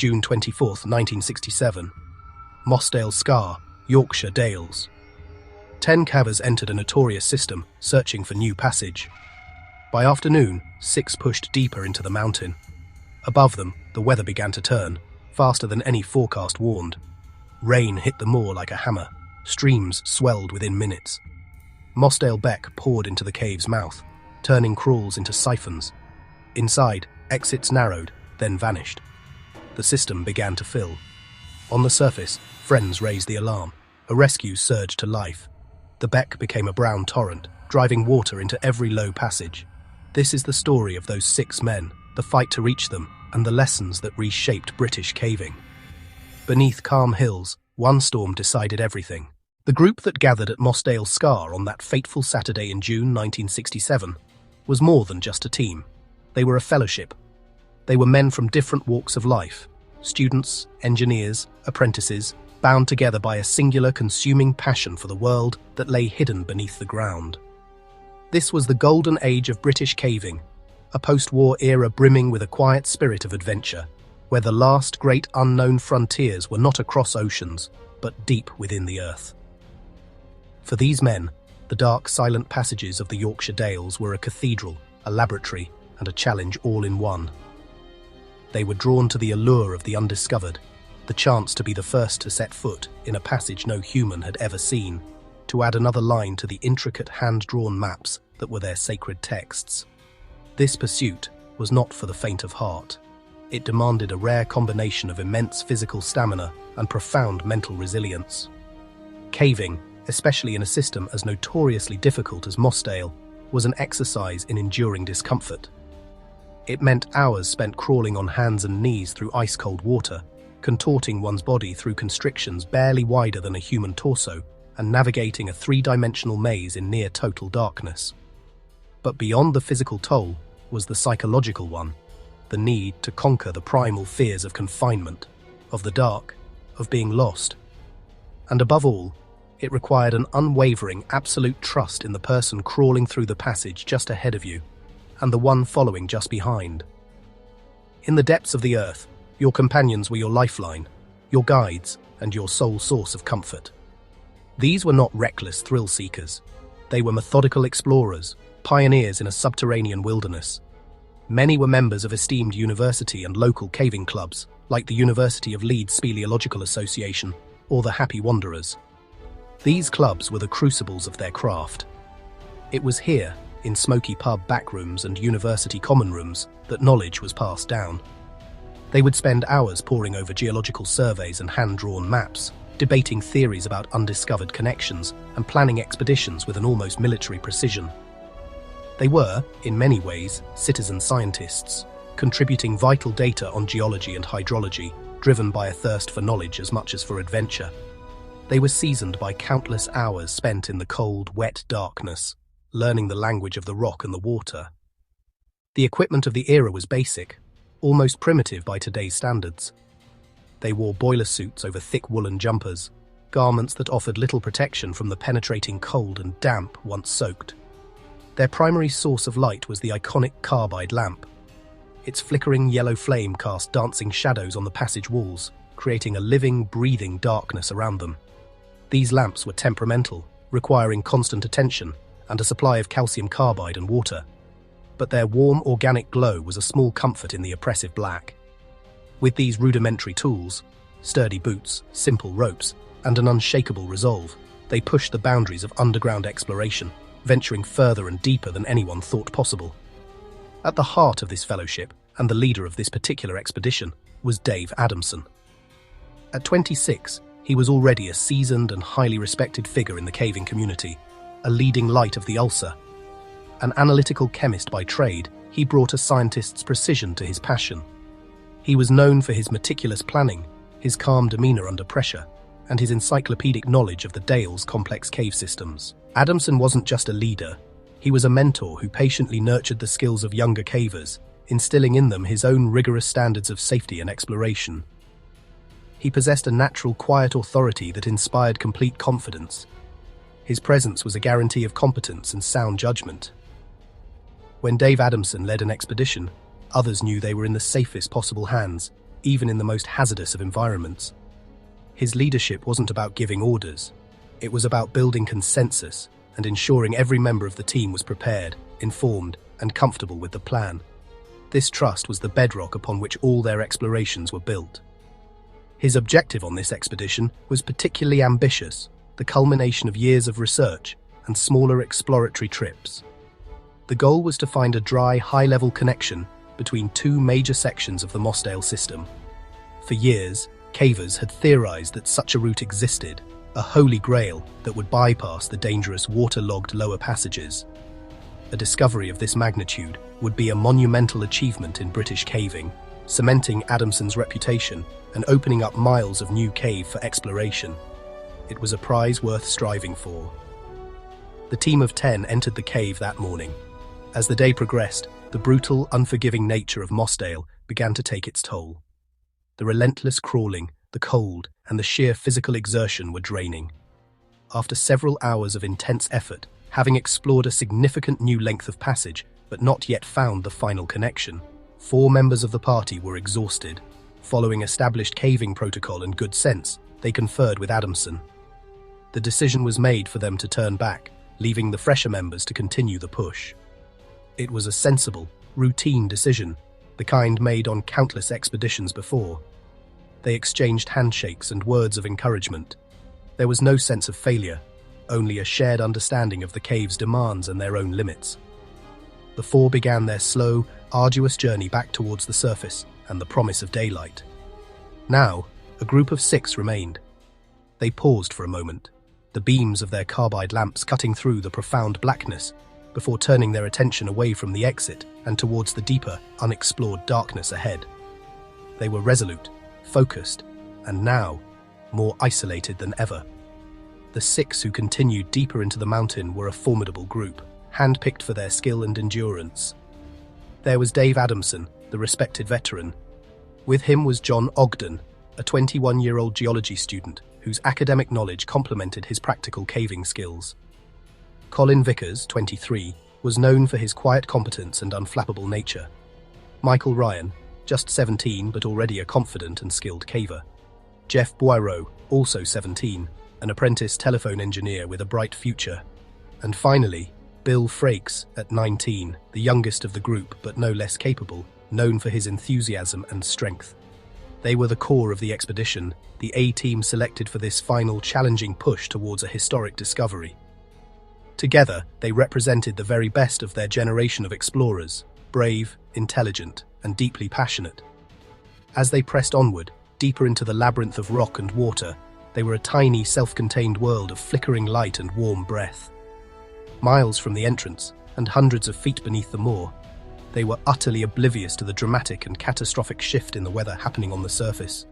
June 24, 1967. Mossdale Scar, Yorkshire Dales. 10 cavers entered a notorious system, searching for new passage. By afternoon, 6 pushed deeper into the mountain. Above them, the weather began to turn, faster than any forecast warned. Rain hit the moor like a hammer. Streams swelled within minutes. Mossdale Beck poured into the cave's mouth, turning crawls into siphons. Inside, exits narrowed, then vanished. The system began to fill. On the surface, friends raised the alarm. A rescue surged to life. The beck became a brown torrent, driving water into every low passage. This is the story of those 6 men, the fight to reach them, and the lessons that reshaped British caving. Beneath calm hills, one storm decided everything. The group that gathered at Mossdale Scar on that fateful Saturday in June 1967 was more than just a team. They were a fellowship. They were men from different walks of life, students, engineers, apprentices, bound together by a singular consuming passion for the world that lay hidden beneath the ground. This was the golden age of British caving, a post-war era brimming with a quiet spirit of adventure, where the last great unknown frontiers were not across oceans, but deep within the earth. For these men, the dark, silent passages of the Yorkshire Dales were a cathedral, a laboratory, and a challenge all in one. They were drawn to the allure of the undiscovered, the chance to be the first to set foot in a passage no human had ever seen, to add another line to the intricate hand-drawn maps that were their sacred texts. This pursuit was not for the faint of heart. It demanded a rare combination of immense physical stamina and profound mental resilience. Caving, especially in a system as notoriously difficult as Mossdale, was an exercise in enduring discomfort. It meant hours spent crawling on hands and knees through ice-cold water, contorting one's body through constrictions barely wider than a human torso, and navigating a 3-dimensional maze in near-total darkness. But beyond the physical toll was the psychological one, the need to conquer the primal fears of confinement, of the dark, of being lost. And above all, it required an unwavering, absolute trust in the person crawling through the passage just ahead of you, and the one following just behind. In the depths of the earth, your companions were your lifeline, your guides, and your sole source of comfort. These were not reckless thrill-seekers. They were methodical explorers, pioneers in a subterranean wilderness. Many were members of esteemed university and local caving clubs, like the University of Leeds Speleological Association or the Happy Wanderers. These clubs were the crucibles of their craft. It was here, in smoky pub backrooms and university common rooms, that knowledge was passed down. They would spend hours poring over geological surveys and hand-drawn maps, debating theories about undiscovered connections and planning expeditions with an almost military precision. They were, in many ways, citizen scientists, contributing vital data on geology and hydrology, driven by a thirst for knowledge as much as for adventure. They were seasoned by countless hours spent in the cold, wet darkness, learning the language of the rock and the water. The equipment of the era was basic, almost primitive by today's standards. They wore boiler suits over thick woolen jumpers, garments that offered little protection from the penetrating cold and damp once soaked. Their primary source of light was the iconic carbide lamp. Its flickering yellow flame cast dancing shadows on the passage walls, creating a living, breathing darkness around them. These lamps were temperamental, requiring constant attention and a supply of calcium carbide and water. But their warm, organic glow was a small comfort in the oppressive black. With these rudimentary tools, sturdy boots, simple ropes, and an unshakable resolve, they pushed the boundaries of underground exploration, venturing further and deeper than anyone thought possible. At the heart of this fellowship, and the leader of this particular expedition, was Dave Adamson. At 26, he was already a seasoned and highly respected figure in the caving community, a leading light of the ulcer. An analytical chemist by trade, he brought a scientist's precision to his passion. He was known for his meticulous planning, his calm demeanor under pressure, and his encyclopedic knowledge of the Dales' complex cave systems. Adamson wasn't just a leader, he was a mentor who patiently nurtured the skills of younger cavers, instilling in them his own rigorous standards of safety and exploration. He possessed a natural, quiet authority that inspired complete confidence. His presence was a guarantee of competence and sound judgment. When Dave Adamson led an expedition, others knew they were in the safest possible hands, even in the most hazardous of environments. His leadership wasn't about giving orders. It was about building consensus and ensuring every member of the team was prepared, informed, and comfortable with the plan. This trust was the bedrock upon which all their explorations were built. His objective on this expedition was particularly ambitious, the culmination of years of research and smaller exploratory trips. The goal was to find a dry, high-level connection between two major sections of the Mossdale system. For years, cavers had theorized that such a route existed, a holy grail that would bypass the dangerous waterlogged lower passages. A discovery of this magnitude would be a monumental achievement in British caving, cementing Adamson's reputation and opening up miles of new cave for exploration. It was a prize worth striving for. The team of 10 entered the cave that morning. As the day progressed, the brutal, unforgiving nature of Mossdale began to take its toll. The relentless crawling, the cold, and the sheer physical exertion were draining. After several hours of intense effort, having explored a significant new length of passage but not yet found the final connection, 4 members of the party were exhausted. Following established caving protocol and good sense, they conferred with Adamson. The decision was made for them to turn back, leaving the fresher members to continue the push. It was a sensible, routine decision, the kind made on countless expeditions before. They exchanged handshakes and words of encouragement. There was no sense of failure, only a shared understanding of the cave's demands and their own limits. The 4 began their slow, arduous journey back towards the surface and the promise of daylight. Now, a group of 6 remained. They paused for a moment, the beams of their carbide lamps cutting through the profound blackness, before turning their attention away from the exit and towards the deeper, unexplored darkness ahead. They were resolute, focused, and now, more isolated than ever. The 6 who continued deeper into the mountain were a formidable group, handpicked for their skill and endurance. There was Dave Adamson, the respected veteran. With him was John Ogden, a 21-year-old geology student whose academic knowledge complemented his practical caving skills. Colin Vickers, 23, was known for his quiet competence and unflappable nature. Michael Ryan, just 17 but already a confident and skilled caver. Jeff Boireau, also 17, an apprentice telephone engineer with a bright future. And finally, Bill Frakes, at 19, the youngest of the group but no less capable, known for his enthusiasm and strength. They were the core of the expedition, the A-team selected for this final challenging push towards a historic discovery. Together, they represented the very best of their generation of explorers, brave, intelligent, and deeply passionate. As they pressed onward, deeper into the labyrinth of rock and water, they were a tiny, self-contained world of flickering light and warm breath. Miles from the entrance, and hundreds of feet beneath the moor, they were utterly oblivious to the dramatic and catastrophic shift in the weather happening on the surface,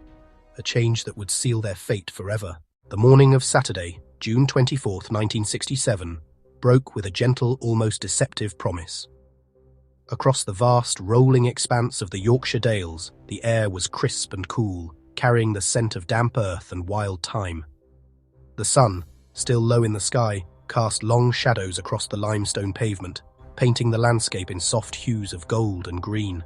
a change that would seal their fate forever. The morning of Saturday, June 24, 1967, broke with a gentle, almost deceptive promise. Across the vast, rolling expanse of the Yorkshire Dales, the air was crisp and cool, carrying the scent of damp earth and wild thyme. The sun, still low in the sky, cast long shadows across the limestone pavement, painting the landscape in soft hues of gold and green.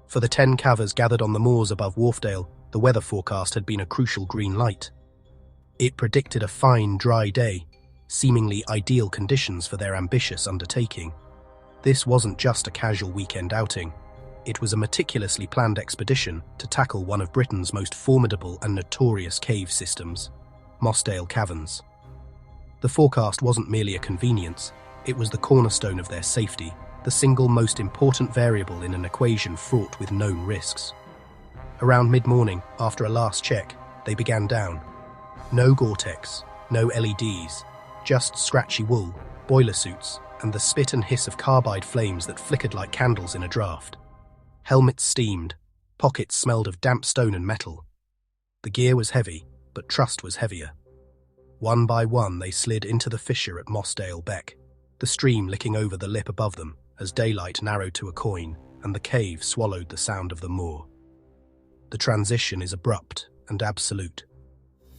For the 10 cavers gathered on the moors above Wharfdale, the weather forecast had been a crucial green light. It predicted a fine, dry day, seemingly ideal conditions for their ambitious undertaking. This wasn't just a casual weekend outing. It was a meticulously planned expedition to tackle one of Britain's most formidable and notorious cave systems, Mossdale Caverns. The forecast wasn't merely a convenience, it was the cornerstone of their safety, the single most important variable in an equation fraught with known risks. Around mid-morning, after a last check, they began down. No Gore-Tex, no LEDs, just scratchy wool, boiler suits, and the spit and hiss of carbide flames that flickered like candles in a draft. Helmets steamed, pockets smelled of damp stone and metal. The gear was heavy, but trust was heavier. One by one they slid into the fissure at Mossdale Beck, the stream licking over the lip above them as daylight narrowed to a coin and the cave swallowed the sound of the moor. The transition is abrupt and absolute.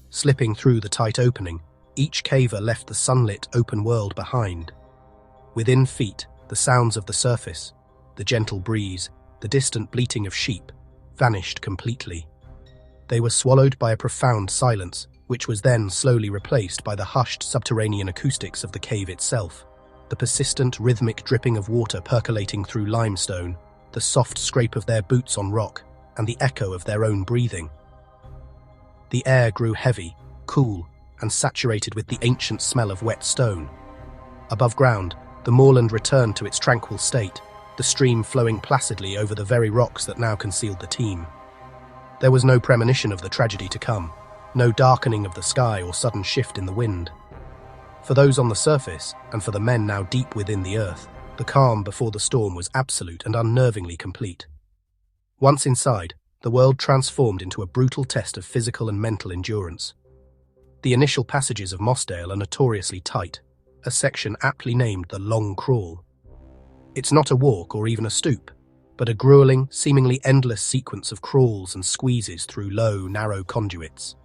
Slipping through the tight opening, each caver left the sunlit open world behind. Within feet, the sounds of the surface, the gentle breeze, the distant bleating of sheep, vanished completely. They were swallowed by a profound silence, which was then slowly replaced by the hushed subterranean acoustics of the cave itself. The persistent rhythmic dripping of water percolating through limestone, the soft scrape of their boots on rock, and the echo of their own breathing. The air grew heavy, cool, and saturated with the ancient smell of wet stone. Above ground, the moorland returned to its tranquil state, the stream flowing placidly over the very rocks that now concealed the team. There was no premonition of the tragedy to come, no darkening of the sky or sudden shift in the wind. For those on the surface, and for the men now deep within the earth, the calm before the storm was absolute and unnervingly complete. Once inside, the world transformed into a brutal test of physical and mental endurance. The initial passages of Mossdale are notoriously tight, a section aptly named the Long Crawl. It's not a walk or even a stoop, but a grueling, seemingly endless sequence of crawls and squeezes through low, narrow conduits.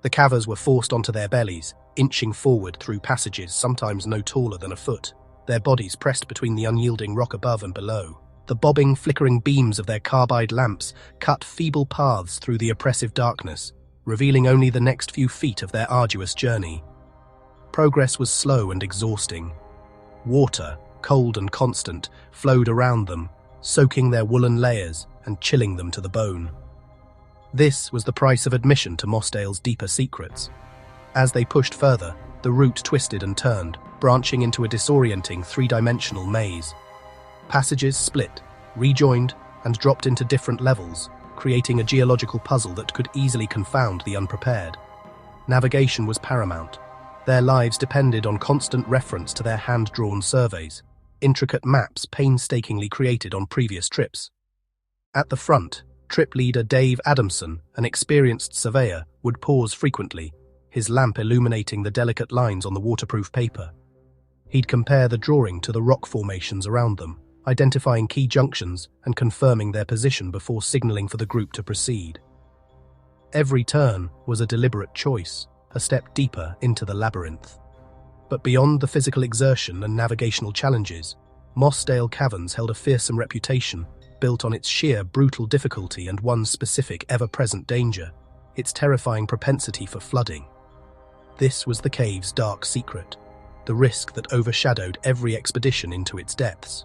The cavers were forced onto their bellies, inching forward through passages sometimes no taller than a foot, their bodies pressed between the unyielding rock above and below. The bobbing, flickering beams of their carbide lamps cut feeble paths through the oppressive darkness, revealing only the next few feet of their arduous journey. Progress was slow and exhausting. Water, cold and constant, flowed around them, soaking their woolen layers and chilling them to the bone. This was the price of admission to Mossdale's deeper secrets. As they pushed further, the route twisted and turned, branching into a disorienting three-dimensional maze. Passages split, rejoined, and dropped into different levels, creating a geological puzzle that could easily confound the unprepared. Navigation was paramount. Their lives depended on constant reference to their hand-drawn surveys, intricate maps painstakingly created on previous trips. At the front, trip leader Dave Adamson, an experienced surveyor, would pause frequently, his lamp illuminating the delicate lines on the waterproof paper. He'd compare the drawing to the rock formations around them, identifying key junctions and confirming their position before signaling for the group to proceed. Every turn was a deliberate choice, a step deeper into the labyrinth. But beyond the physical exertion and navigational challenges, Mossdale Caverns held a fearsome reputation, built on its sheer brutal difficulty and one specific ever-present danger, its terrifying propensity for flooding. This was the cave's dark secret, the risk that overshadowed every expedition into its depths.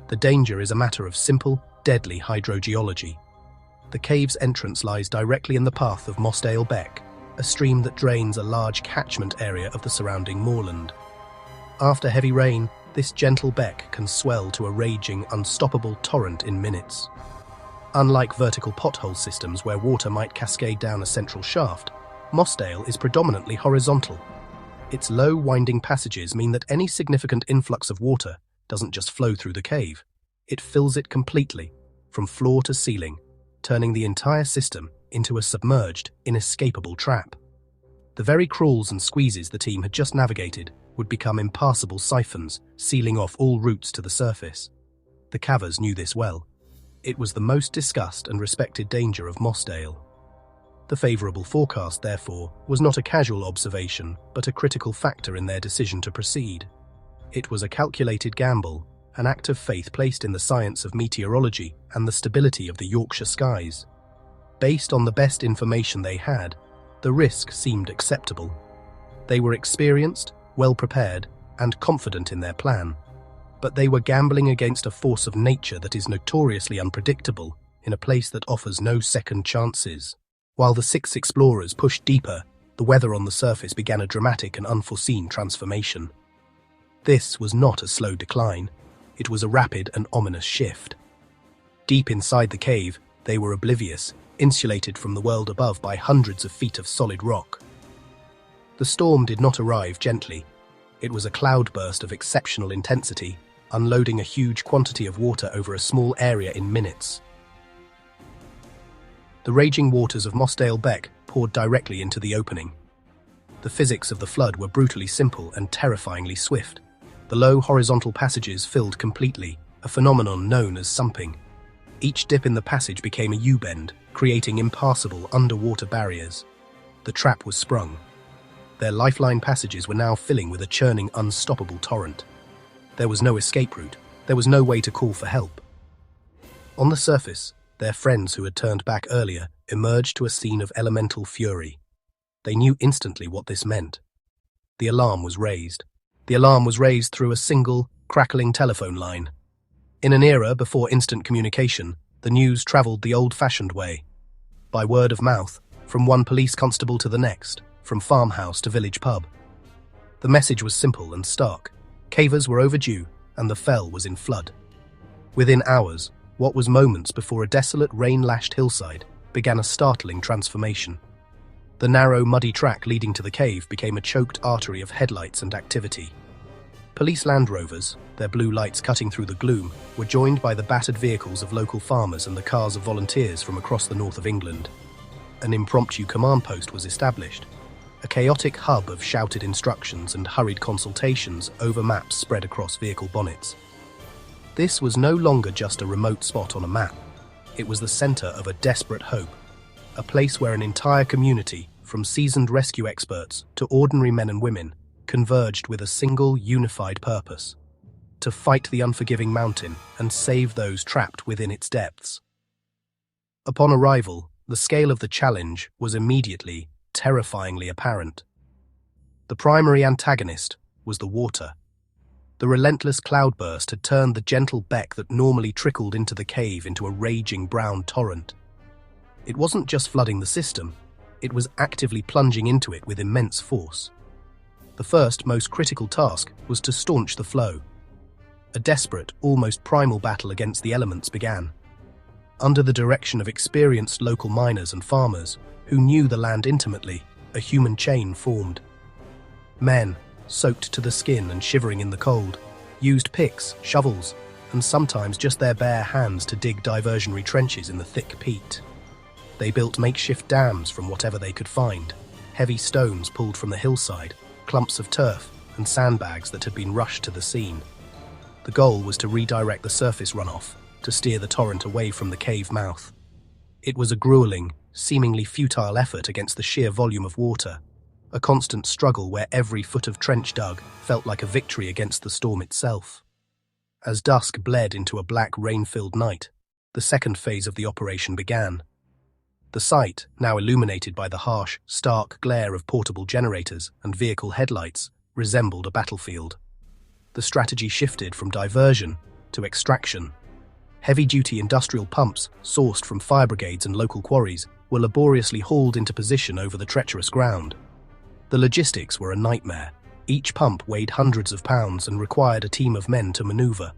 The danger is a matter of simple, deadly hydrogeology. The cave's entrance lies directly in the path of Mossdale Beck, a stream that drains a large catchment area of the surrounding moorland. After heavy rain, this gentle beck can swell to a raging, unstoppable torrent in minutes. Unlike vertical pothole systems where water might cascade down a central shaft, Mossdale is predominantly horizontal. Its low, winding passages mean that any significant influx of water doesn't just flow through the cave. It fills it completely, from floor to ceiling, turning the entire system into a submerged, inescapable trap. The very crawls and squeezes the team had just navigated would become impassable siphons, sealing off all routes to the surface. The cavers knew this well. It was the most discussed and respected danger of Mossdale. The favourable forecast, therefore, was not a casual observation, but a critical factor in their decision to proceed. It was a calculated gamble, an act of faith placed in the science of meteorology and the stability of the Yorkshire skies. Based on the best information they had, the risk seemed acceptable. They were experienced, well-prepared, and confident in their plan. But they were gambling against a force of nature that is notoriously unpredictable in a place that offers no second chances. While the 6 explorers pushed deeper, the weather on the surface began a dramatic and unforeseen transformation. This was not a slow decline. It was a rapid and ominous shift. Deep inside the cave, they were oblivious, insulated from the world above by hundreds of feet of solid rock. The storm did not arrive gently. It was a cloudburst of exceptional intensity, unloading a huge quantity of water over a small area in minutes. The raging waters of Mossdale Beck poured directly into the opening. The physics of the flood were brutally simple and terrifyingly swift. The low horizontal passages filled completely, a phenomenon known as sumping. Each dip in the passage became a U-bend, creating impassable underwater barriers. The trap was sprung. Their lifeline passages were now filling with a churning, unstoppable torrent. There was no escape route. There was no way to call for help. On the surface, Their friends who had turned back earlier emerged to a scene of elemental fury. They knew instantly what this meant. The alarm was raised. The alarm was raised through a single, crackling telephone line. In an era before instant communication, the news travelled the old-fashioned way. By word of mouth, from one police constable to the next, from farmhouse to village pub. The message was simple and stark. Cavers were overdue, and the fell was in flood. Within hours, what was moments before a desolate, rain-lashed hillside, began a startling transformation. The narrow, muddy track leading to the cave became a choked artery of headlights and activity. Police Land Rovers, their blue lights cutting through the gloom, were joined by the battered vehicles of local farmers and the cars of volunteers from across the north of England. An impromptu command post was established, a chaotic hub of shouted instructions and hurried consultations over maps spread across vehicle bonnets. This was no longer just a remote spot on a map. It was the center of a desperate hope, a place where an entire community, from seasoned rescue experts to ordinary men and women, converged with a single unified purpose: to fight the unforgiving mountain and save those trapped within its depths. Upon arrival, the scale of the challenge was immediately, terrifyingly apparent. The primary antagonist was the water. The relentless cloudburst had turned the gentle beck that normally trickled into the cave into a raging brown torrent. It wasn't just flooding the system, it was actively plunging into it with immense force. The first, most critical task was to staunch the flow. A desperate, almost primal battle against the elements began. Under the direction of experienced local miners and farmers, who knew the land intimately, a human chain formed. Men, soaked to the skin and shivering in the cold, used picks, shovels, and sometimes just their bare hands to dig diversionary trenches in the thick peat. They built makeshift dams from whatever they could find, heavy stones pulled from the hillside, clumps of turf, and sandbags that had been rushed to the scene. The goal was to redirect the surface runoff, to steer the torrent away from the cave mouth. It was a grueling, seemingly futile effort against the sheer volume of water, a constant struggle where every foot of trench dug felt like a victory against the storm itself. As dusk bled into a black rain-filled night, the second phase of the operation began. The site, now illuminated by the harsh, stark glare of portable generators and vehicle headlights, resembled a battlefield. The strategy shifted from diversion to extraction. Heavy-duty industrial pumps, sourced from fire brigades and local quarries, were laboriously hauled into position over the treacherous ground. The logistics were a nightmare. Each pump weighed hundreds of pounds and required a team of men to maneuver.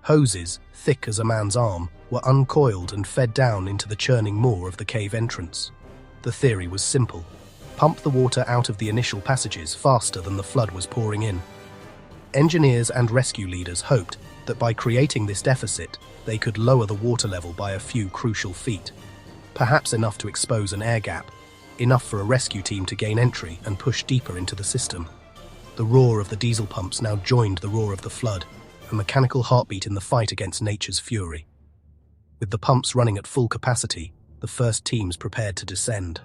Hoses, thick as a man's arm, were uncoiled and fed down into the churning maw of the cave entrance. The theory was simple: pump the water out of the initial passages faster than the flood was pouring in. Engineers and rescue leaders hoped that by creating this deficit, they could lower the water level by a few crucial feet, perhaps enough to expose an air gap, enough for a rescue team to gain entry and push deeper into the system. The roar of the diesel pumps now joined the roar of the flood, a mechanical heartbeat in the fight against nature's fury. With the pumps running at full capacity, the first teams prepared to descend.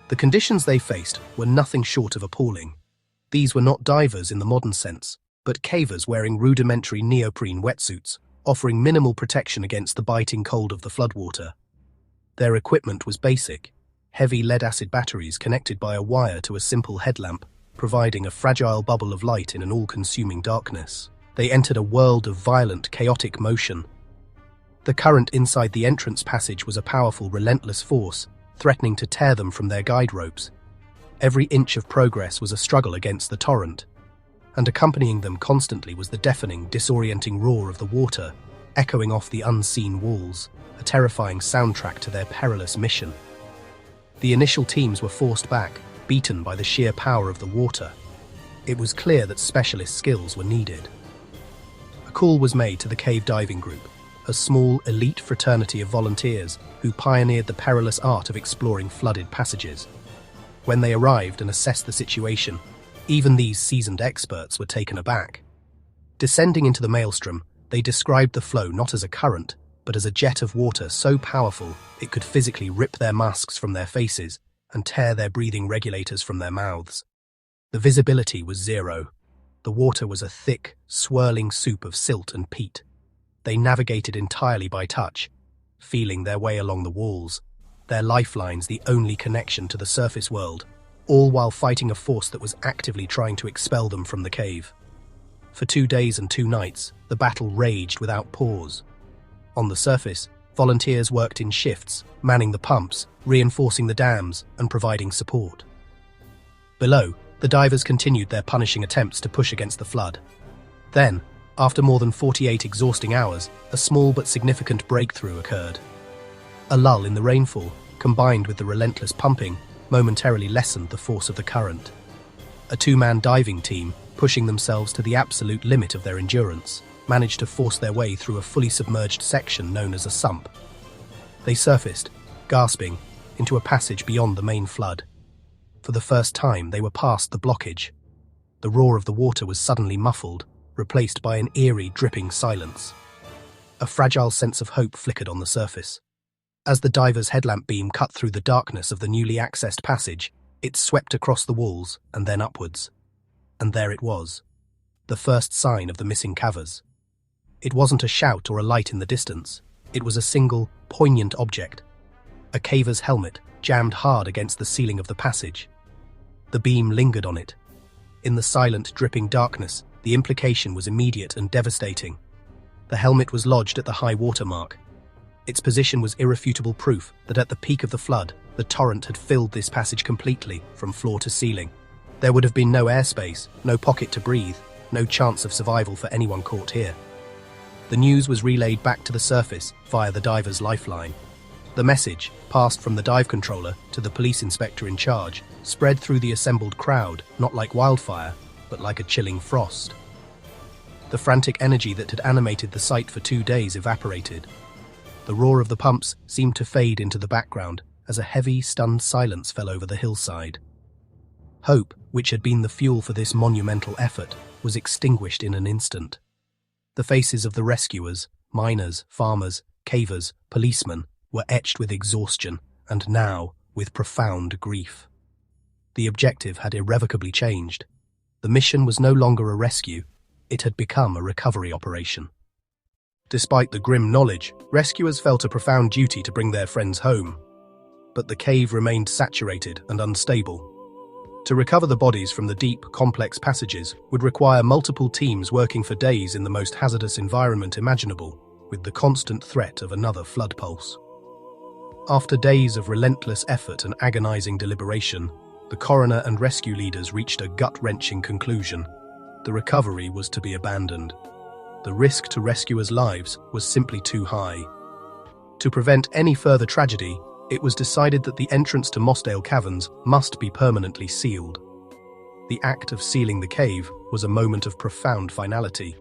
The conditions they faced were nothing short of appalling. These were not divers in the modern sense, but cavers wearing rudimentary neoprene wetsuits, offering minimal protection against the biting cold of the floodwater. Their equipment was basic: heavy lead-acid batteries connected by a wire to a simple headlamp, providing a fragile bubble of light in an all-consuming darkness. They entered a world of violent, chaotic motion. The current inside the entrance passage was a powerful, relentless force, threatening to tear them from their guide ropes. Every inch of progress was a struggle against the torrent, and accompanying them constantly was the deafening, disorienting roar of the water, echoing off the unseen walls, a terrifying soundtrack to their perilous mission. The initial teams were forced back, beaten by the sheer power of the water. It was clear that specialist skills were needed. A call was made to the Cave Diving Group, a small, elite fraternity of volunteers who pioneered the perilous art of exploring flooded passages. When they arrived and assessed the situation, even these seasoned experts were taken aback. Descending into the maelstrom, they described the flow not as a current, but as a jet of water so powerful it could physically rip their masks from their faces and tear their breathing regulators from their mouths. The visibility was zero. The water was a thick, swirling soup of silt and peat. They navigated entirely by touch, feeling their way along the walls, their lifelines the only connection to the surface world, all while fighting a force that was actively trying to expel them from the cave. For 2 days and 2 nights, the battle raged without pause. On the surface, volunteers worked in shifts, manning the pumps, reinforcing the dams, and providing support. Below, the divers continued their punishing attempts to push against the flood. Then, after more than 48 exhausting hours, a small but significant breakthrough occurred. A lull in the rainfall, combined with the relentless pumping, momentarily lessened the force of the current. A 2-man diving team, pushing themselves to the absolute limit of their endurance, managed to force their way through a fully submerged section known as a sump. They surfaced, gasping, into a passage beyond the main flood. For the first time, they were past the blockage. The roar of the water was suddenly muffled, replaced by an eerie, dripping silence. A fragile sense of hope flickered on the surface. As the diver's headlamp beam cut through the darkness of the newly accessed passage, it swept across the walls and then upwards. And there it was, the first sign of the missing cavers. It wasn't a shout or a light in the distance. It was a single, poignant object. A caver's helmet jammed hard against the ceiling of the passage. The beam lingered on it. In the silent, dripping darkness, the implication was immediate and devastating. The helmet was lodged at the high water mark. Its position was irrefutable proof that at the peak of the flood, the torrent had filled this passage completely, from floor to ceiling. There would have been no airspace, no pocket to breathe, no chance of survival for anyone caught here. The news was relayed back to the surface via the diver's lifeline. The message, passed from the dive controller to the police inspector in charge, spread through the assembled crowd, not like wildfire, but like a chilling frost. The frantic energy that had animated the site for 2 days evaporated. The roar of the pumps seemed to fade into the background as a heavy, stunned silence fell over the hillside. Hope, which had been the fuel for this monumental effort, was extinguished in an instant. The faces of the rescuers, miners, farmers, cavers, policemen, were etched with exhaustion and now with profound grief. The objective had irrevocably changed. The mission was no longer a rescue, it had become a recovery operation. Despite the grim knowledge, rescuers felt a profound duty to bring their friends home. But the cave remained saturated and unstable. To recover the bodies from the deep, complex passages would require multiple teams working for days in the most hazardous environment imaginable, with the constant threat of another flood pulse. After days of relentless effort and agonizing deliberation, the coroner and rescue leaders reached a gut-wrenching conclusion. The recovery was to be abandoned. The risk to rescuers' lives was simply too high. To prevent any further tragedy, it was decided that the entrance to Mossdale Caverns must be permanently sealed. The act of sealing the cave was a moment of profound finality.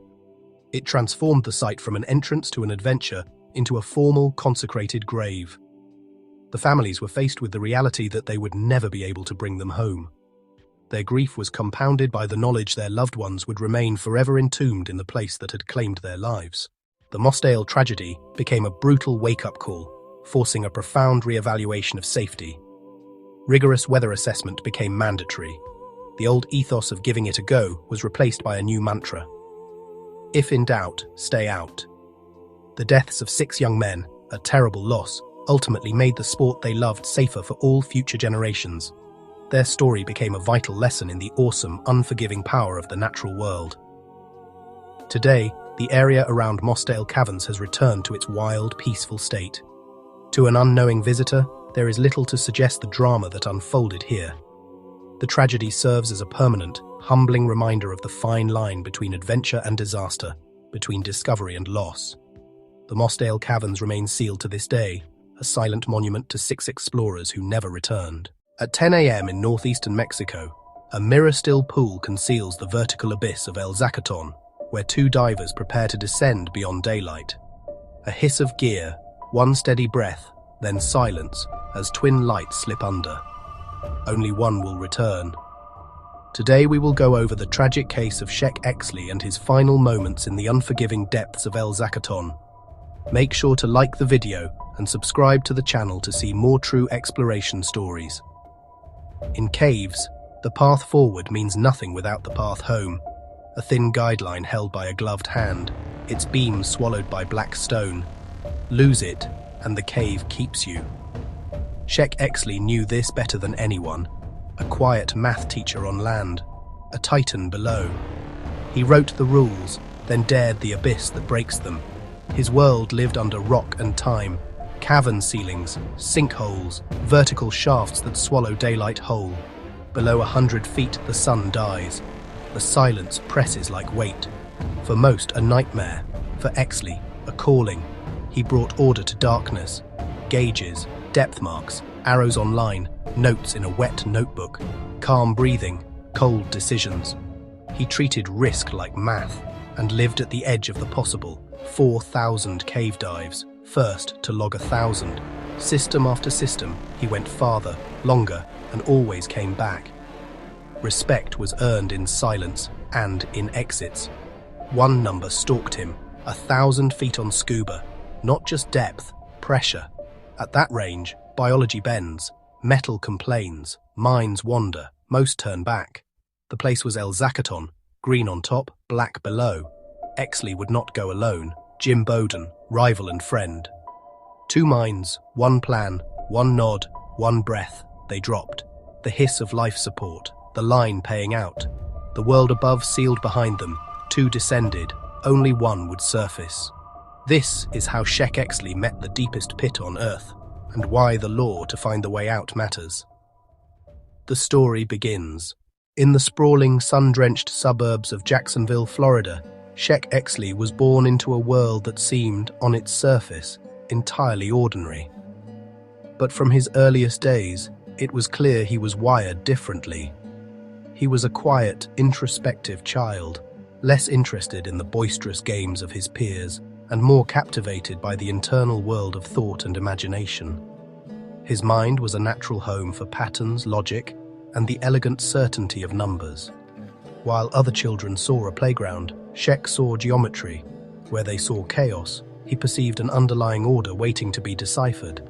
It transformed the site from an entrance to an adventure into a formal, consecrated grave. The families were faced with the reality that they would never be able to bring them home. Their grief was compounded by the knowledge their loved ones would remain forever entombed in the place that had claimed their lives. The Mossdale tragedy became a brutal wake-up call, forcing a profound re-evaluation of safety. Rigorous weather assessment became mandatory. The old ethos of giving it a go was replaced by a new mantra. If in doubt, stay out. The deaths of 6 young men, a terrible loss, ultimately made the sport they loved safer for all future generations. Their story became a vital lesson in the awesome, unforgiving power of the natural world. Today, the area around Mossdale Caverns has returned to its wild, peaceful state. To an unknowing visitor, there is little to suggest the drama that unfolded here. The tragedy serves as a permanent, humbling reminder of the fine line between adventure and disaster, between discovery and loss. The Mossdale Caverns remain sealed to this day, a silent monument to 6 explorers who never returned. At 10 a.m. in northeastern Mexico, a mirror-still pool conceals the vertical abyss of El Zacaton, where 2 divers prepare to descend beyond daylight. A hiss of gear, one steady breath, then silence as twin lights slip under. Only one will return. Today we will go over the tragic case of Sheik Exley and his final moments in the unforgiving depths of El Zacaton. Make sure to like the video and subscribe to the channel to see more true exploration stories. In caves, the path forward means nothing without the path home. A thin guideline held by a gloved hand, its beams swallowed by black stone. Lose it, and the cave keeps you. Sheck Exley knew this better than anyone, a quiet math teacher on land, a titan below. He wrote the rules, then dared the abyss that breaks them. His world lived under rock and time, cavern ceilings, sinkholes, vertical shafts that swallow daylight whole. Below 100 feet, the sun dies. The silence presses like weight. For most, a nightmare. For Exley, a calling. He brought order to darkness. Gauges, depth marks, arrows on line, notes in a wet notebook. Calm breathing, cold decisions. He treated risk like math and lived at the edge of the possible. 4,000 cave dives, first to log 1,000. System after system, he went farther, longer, and always came back. Respect was earned in silence and in exits. One number stalked him, 1,000 feet on scuba. Not just depth, pressure. At that range, biology bends, metal complains, minds wander, most turn back. The place was El Zacaton, green on top, black below. Exley would not go alone. Jim Bowden, rival and friend. 2 minds, 1 plan, 1 nod, 1 breath. They dropped. The hiss of life support, the line paying out. The world above sealed behind them. 2 descended. Only 1 would surface. This is how Sheck Exley met the deepest pit on Earth, and why the law to find the way out matters. The story begins. In the sprawling, sun-drenched suburbs of Jacksonville, Florida, Sheck Exley was born into a world that seemed, on its surface, entirely ordinary. But from his earliest days, it was clear he was wired differently. He was a quiet, introspective child, less interested in the boisterous games of his peers, and more captivated by the internal world of thought and imagination. His mind was a natural home for patterns, logic, and the elegant certainty of numbers. While other children saw a playground, Sheck saw geometry. Where they saw chaos, he perceived an underlying order waiting to be deciphered.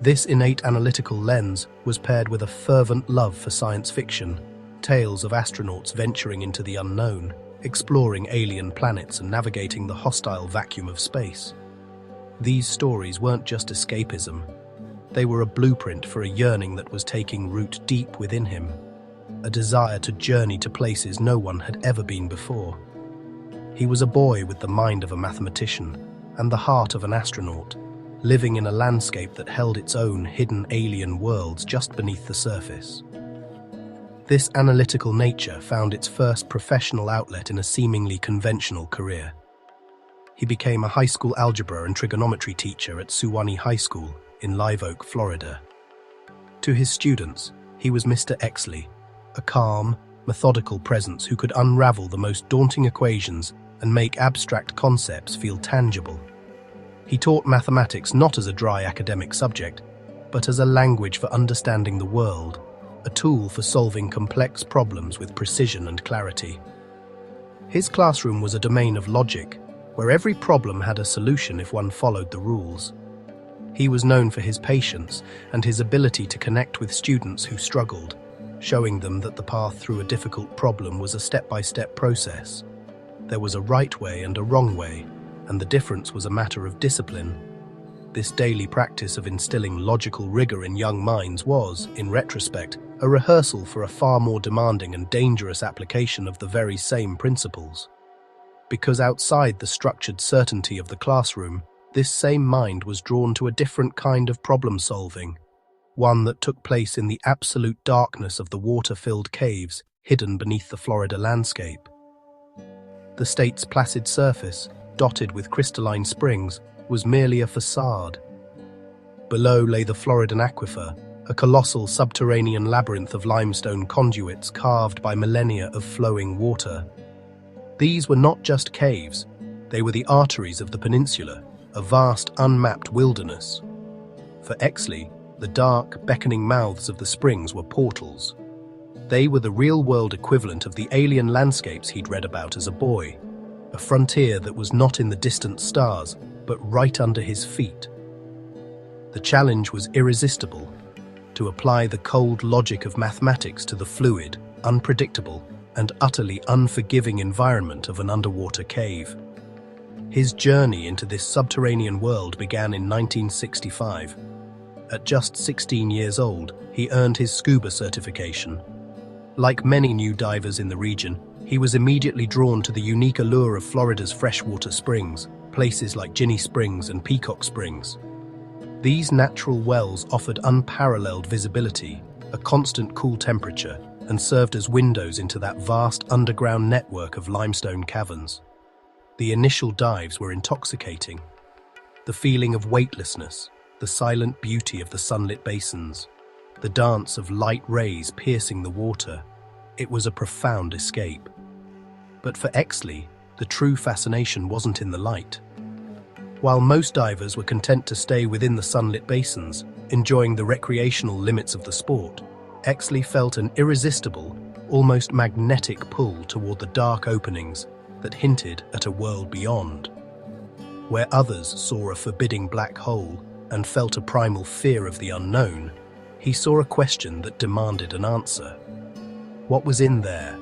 This innate analytical lens was paired with a fervent love for science fiction, tales of astronauts venturing into the unknown, exploring alien planets and navigating the hostile vacuum of space. These stories weren't just escapism. They were a blueprint for a yearning that was taking root deep within him, a desire to journey to places no one had ever been before. He was a boy with the mind of a mathematician and the heart of an astronaut, living in a landscape that held its own hidden alien worlds just beneath the surface. This analytical nature found its first professional outlet in a seemingly conventional career. He became a high school algebra and trigonometry teacher at Suwannee High School in Live Oak, Florida. To his students, he was Mr. Exley, a calm, methodical presence who could unravel the most daunting equations and make abstract concepts feel tangible. He taught mathematics not as a dry academic subject, but as a language for understanding the world, a tool for solving complex problems with precision and clarity. His classroom was a domain of logic, where every problem had a solution if one followed the rules. He was known for his patience and his ability to connect with students who struggled, showing them that the path through a difficult problem was a step-by-step process. There was a right way and a wrong way, and the difference was a matter of discipline. This daily practice of instilling logical rigor in young minds was, in retrospect, a rehearsal for a far more demanding and dangerous application of the very same principles. Because outside the structured certainty of the classroom, this same mind was drawn to a different kind of problem-solving, one that took place in the absolute darkness of the water-filled caves hidden beneath the Florida landscape. The state's placid surface, dotted with crystalline springs, was merely a facade. Below lay the Floridan Aquifer, a colossal subterranean labyrinth of limestone conduits carved by millennia of flowing water. These were not just caves, they were the arteries of the peninsula, a vast unmapped wilderness. For Exley, the dark, beckoning mouths of the springs were portals. They were the real-world equivalent of the alien landscapes he'd read about as a boy, a frontier that was not in the distant stars, but right under his feet. The challenge was irresistible: to apply the cold logic of mathematics to the fluid, unpredictable, and utterly unforgiving environment of an underwater cave. His journey into this subterranean world began in 1965. At just 16 years old, he earned his scuba certification. Like many new divers in the region, he was immediately drawn to the unique allure of Florida's freshwater springs, places like Ginny Springs and Peacock Springs. These natural wells offered unparalleled visibility, a constant cool temperature, and served as windows into that vast underground network of limestone caverns. The initial dives were intoxicating. The feeling of weightlessness, the silent beauty of the sunlit basins, the dance of light rays piercing the water, it was a profound escape. But for Exley, the true fascination wasn't in the light. While most divers were content to stay within the sunlit basins, enjoying the recreational limits of the sport, Exley felt an irresistible, almost magnetic pull toward the dark openings that hinted at a world beyond. Where others saw a forbidding black hole and felt a primal fear of the unknown, he saw a question that demanded an answer. What was in there?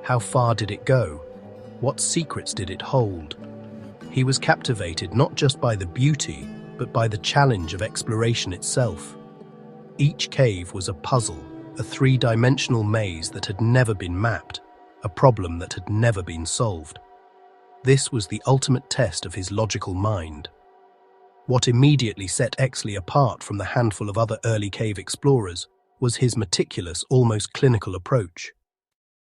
How far did it go? What secrets did it hold? He was captivated not just by the beauty, but by the challenge of exploration itself. Each cave was a puzzle, a three-dimensional maze that had never been mapped, a problem that had never been solved. This was the ultimate test of his logical mind. What immediately set Exley apart from the handful of other early cave explorers was his meticulous, almost clinical approach.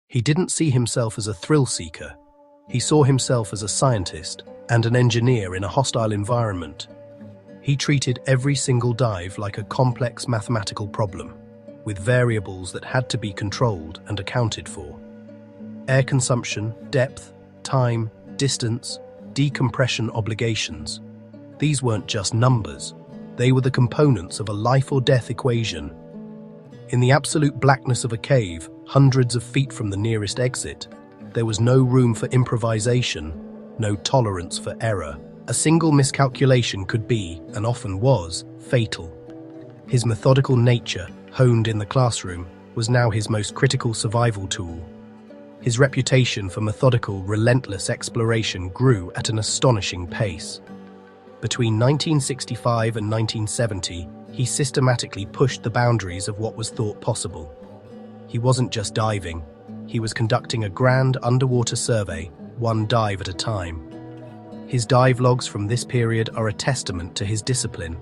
He didn't see himself as a thrill seeker. He saw himself as a scientist and an engineer in a hostile environment. He treated every single dive like a complex mathematical problem, with variables that had to be controlled and accounted for. Air consumption, depth, time, distance, decompression obligations. These weren't just numbers, they were the components of a life or death equation. In the absolute blackness of a cave, hundreds of feet from the nearest exit, there was no room for improvisation, no tolerance for error. A single miscalculation could be, and often was, fatal. His methodical nature, honed in the classroom, was now his most critical survival tool. His reputation for methodical, relentless exploration grew at an astonishing pace. Between 1965 and 1970, he systematically pushed the boundaries of what was thought possible. He wasn't just diving, he was conducting a grand underwater survey, one dive at a time. His dive logs from this period are a testament to his discipline,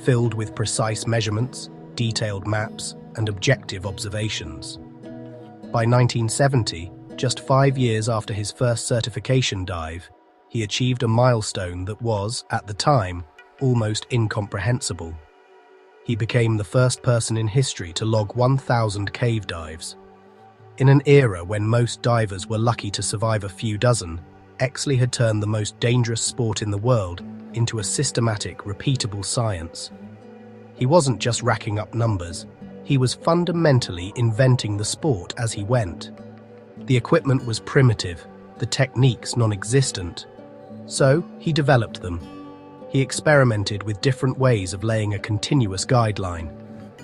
filled with precise measurements, detailed maps, and objective observations. By 1970, just 5 years after his first certification dive, he achieved a milestone that was, at the time, almost incomprehensible. He became the first person in history to log 1,000 cave dives. In an era when most divers were lucky to survive a few dozen, Exley had turned the most dangerous sport in the world into a systematic, repeatable science. He wasn't just racking up numbers, he was fundamentally inventing the sport as he went. The equipment was primitive, the techniques non-existent. So, he developed them. He experimented with different ways of laying a continuous guideline,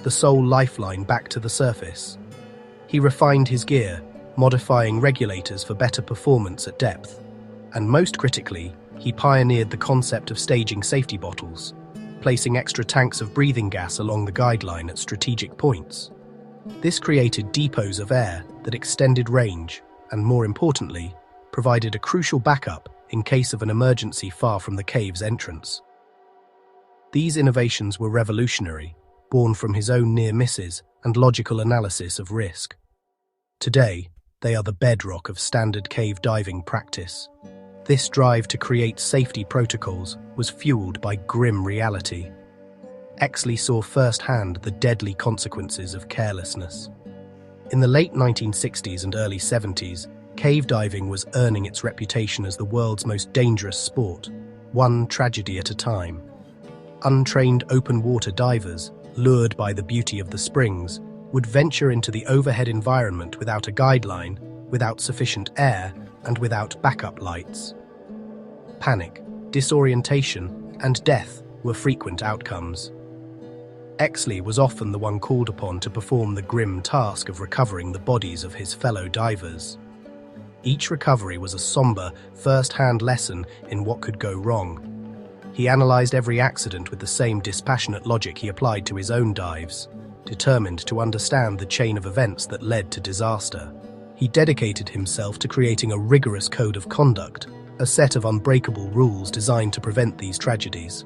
the sole lifeline back to the surface. He refined his gear, modifying regulators for better performance at depth. And most critically, he pioneered the concept of staging safety bottles, placing extra tanks of breathing gas along the guideline at strategic points. This created depots of air that extended range and, more importantly, provided a crucial backup in case of an emergency far from the cave's entrance. These innovations were revolutionary, born from his own near misses and logical analysis of risk. Today, they are the bedrock of standard cave diving practice. This drive to create safety protocols was fueled by grim reality. Exley saw firsthand the deadly consequences of carelessness. In the late 1960s and early 70s, cave diving was earning its reputation as the world's most dangerous sport, one tragedy at a time. Untrained open-water divers, lured by the beauty of the springs, would venture into the overhead environment without a guideline, without sufficient air, and without backup lights. Panic, disorientation, and death were frequent outcomes. Exley was often the one called upon to perform the grim task of recovering the bodies of his fellow divers. Each recovery was a somber, first-hand lesson in what could go wrong. He analyzed every accident with the same dispassionate logic he applied to his own dives, determined to understand the chain of events that led to disaster. He dedicated himself to creating a rigorous code of conduct, a set of unbreakable rules designed to prevent these tragedies.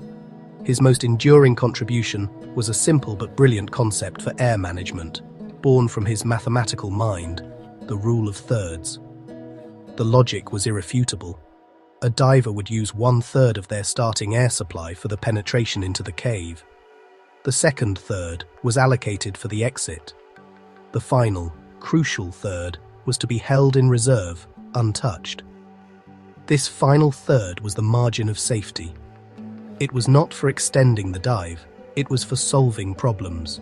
His most enduring contribution was a simple but brilliant concept for air management, born from his mathematical mind, the rule of thirds. The logic was irrefutable. A diver would use 1/3 of their starting air supply for the penetration into the cave. The second third was allocated for the exit. The final, crucial third was to be held in reserve, untouched. This final third was the margin of safety. It was not for extending the dive, it was for solving problems.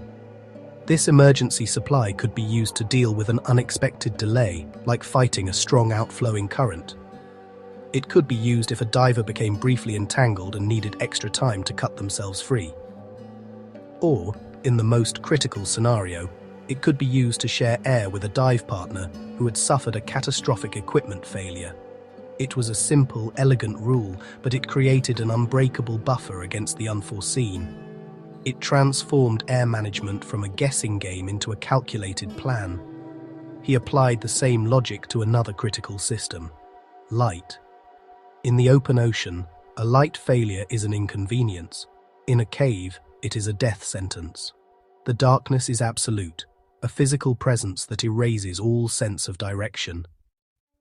This emergency supply could be used to deal with an unexpected delay, like fighting a strong outflowing current. It could be used if a diver became briefly entangled and needed extra time to cut themselves free. Or, in the most critical scenario, it could be used to share air with a dive partner who had suffered a catastrophic equipment failure. It was a simple, elegant rule, but it created an unbreakable buffer against the unforeseen. It transformed air management from a guessing game into a calculated plan. He applied the same logic to another critical system: light. In the open ocean, a light failure is an inconvenience. In a cave, it is a death sentence. The darkness is absolute, a physical presence that erases all sense of direction.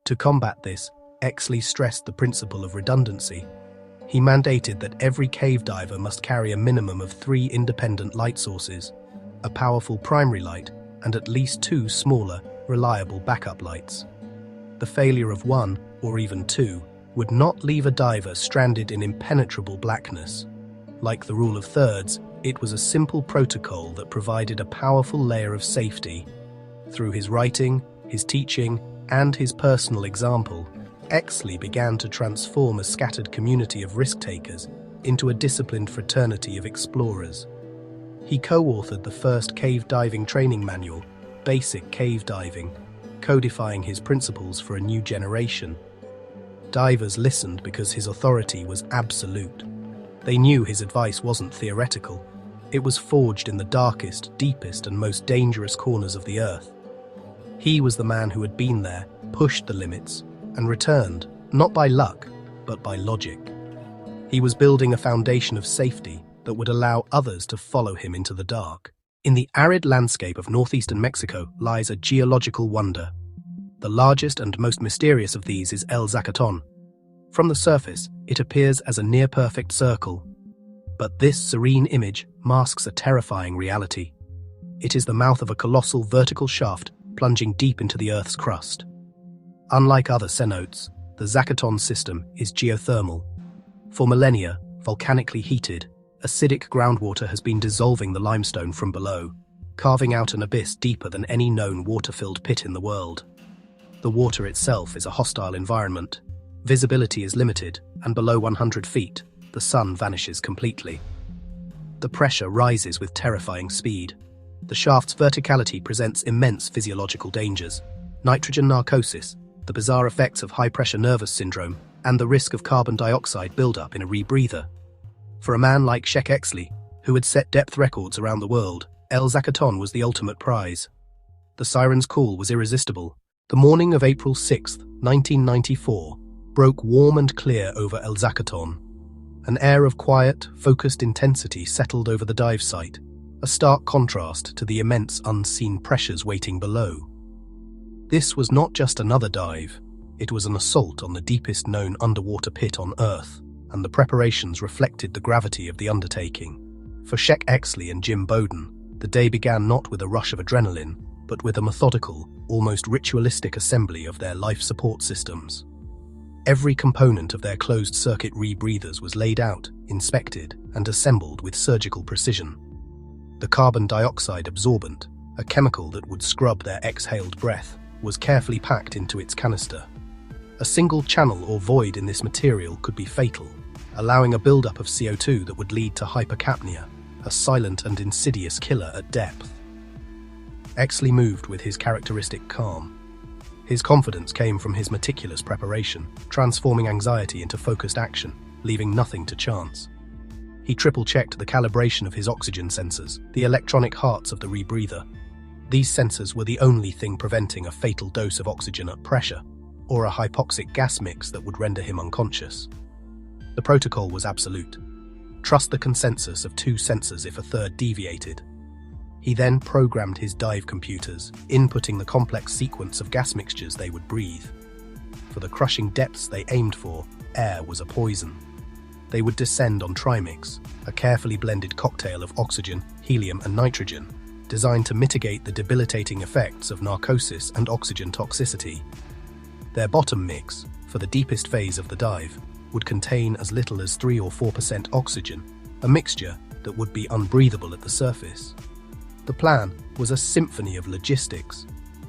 To combat this, Exley stressed the principle of redundancy. He mandated that every cave diver must carry a minimum of 3 independent light sources, a powerful primary light, and at least 2 smaller, reliable backup lights. The failure of 1, or even 2, would not leave a diver stranded in impenetrable blackness. Like the rule of thirds, it was a simple protocol that provided a powerful layer of safety. Through his writing, his teaching, and his personal example, Exley began to transform a scattered community of risk-takers into a disciplined fraternity of explorers. He co-authored the first cave diving training manual, Basic Cave Diving, codifying his principles for a new generation. Divers listened because his authority was absolute. They knew his advice wasn't theoretical. It was forged in the darkest, deepest, and most dangerous corners of the earth. He was the man who had been there, pushed the limits, and returned, not by luck, but by logic. He was building a foundation of safety that would allow others to follow him into the dark. In the arid landscape of northeastern Mexico lies a geological wonder. The largest and most mysterious of these is El Zacaton. From the surface, it appears as a near-perfect circle. But this serene image masks a terrifying reality. It is the mouth of a colossal vertical shaft plunging deep into the Earth's crust. Unlike other cenotes, the Zacaton system is geothermal. For millennia, volcanically heated, acidic groundwater has been dissolving the limestone from below, carving out an abyss deeper than any known water-filled pit in the world. The water itself is a hostile environment. Visibility is limited, and below 100 feet, the sun vanishes completely. The pressure rises with terrifying speed. The shaft's verticality presents immense physiological dangers: nitrogen narcosis, the bizarre effects of high-pressure nervous syndrome, and the risk of carbon dioxide buildup in a rebreather. For a man like Sheikh Exley, who had set depth records around the world, El Zacaton was the ultimate prize. The siren's call was irresistible. The morning of April 6, 1994, broke warm and clear over El Zacaton. An air of quiet, focused intensity settled over the dive site, a stark contrast to the immense unseen pressures waiting below. This was not just another dive, it was an assault on the deepest known underwater pit on Earth, and the preparations reflected the gravity of the undertaking. For Sheikh Exley and Jim Bowden, the day began not with a rush of adrenaline, but with a methodical, almost ritualistic assembly of their life support systems. Every component of their closed-circuit rebreathers was laid out, inspected, and assembled with surgical precision. The carbon dioxide absorbent, a chemical that would scrub their exhaled breath, was carefully packed into its canister. A single channel or void in this material could be fatal, allowing a buildup of CO2 that would lead to hypercapnia, a silent and insidious killer at depth. Exley moved with his characteristic calm. His confidence came from his meticulous preparation, transforming anxiety into focused action, leaving nothing to chance. He triple-checked the calibration of his oxygen sensors, the electronic hearts of the rebreather. These sensors were the only thing preventing a fatal dose of oxygen at pressure, or a hypoxic gas mix that would render him unconscious. The protocol was absolute. Trust the consensus of 2 sensors if a third deviated. He then programmed his dive computers, inputting the complex sequence of gas mixtures they would breathe. For the crushing depths they aimed for, air was a poison. They would descend on trimix, a carefully blended cocktail of oxygen, helium and nitrogen, designed to mitigate the debilitating effects of narcosis and oxygen toxicity. Their bottom mix, for the deepest phase of the dive, would contain as little as 3 or 4% oxygen, a mixture that would be unbreathable at the surface. The plan was a symphony of logistics.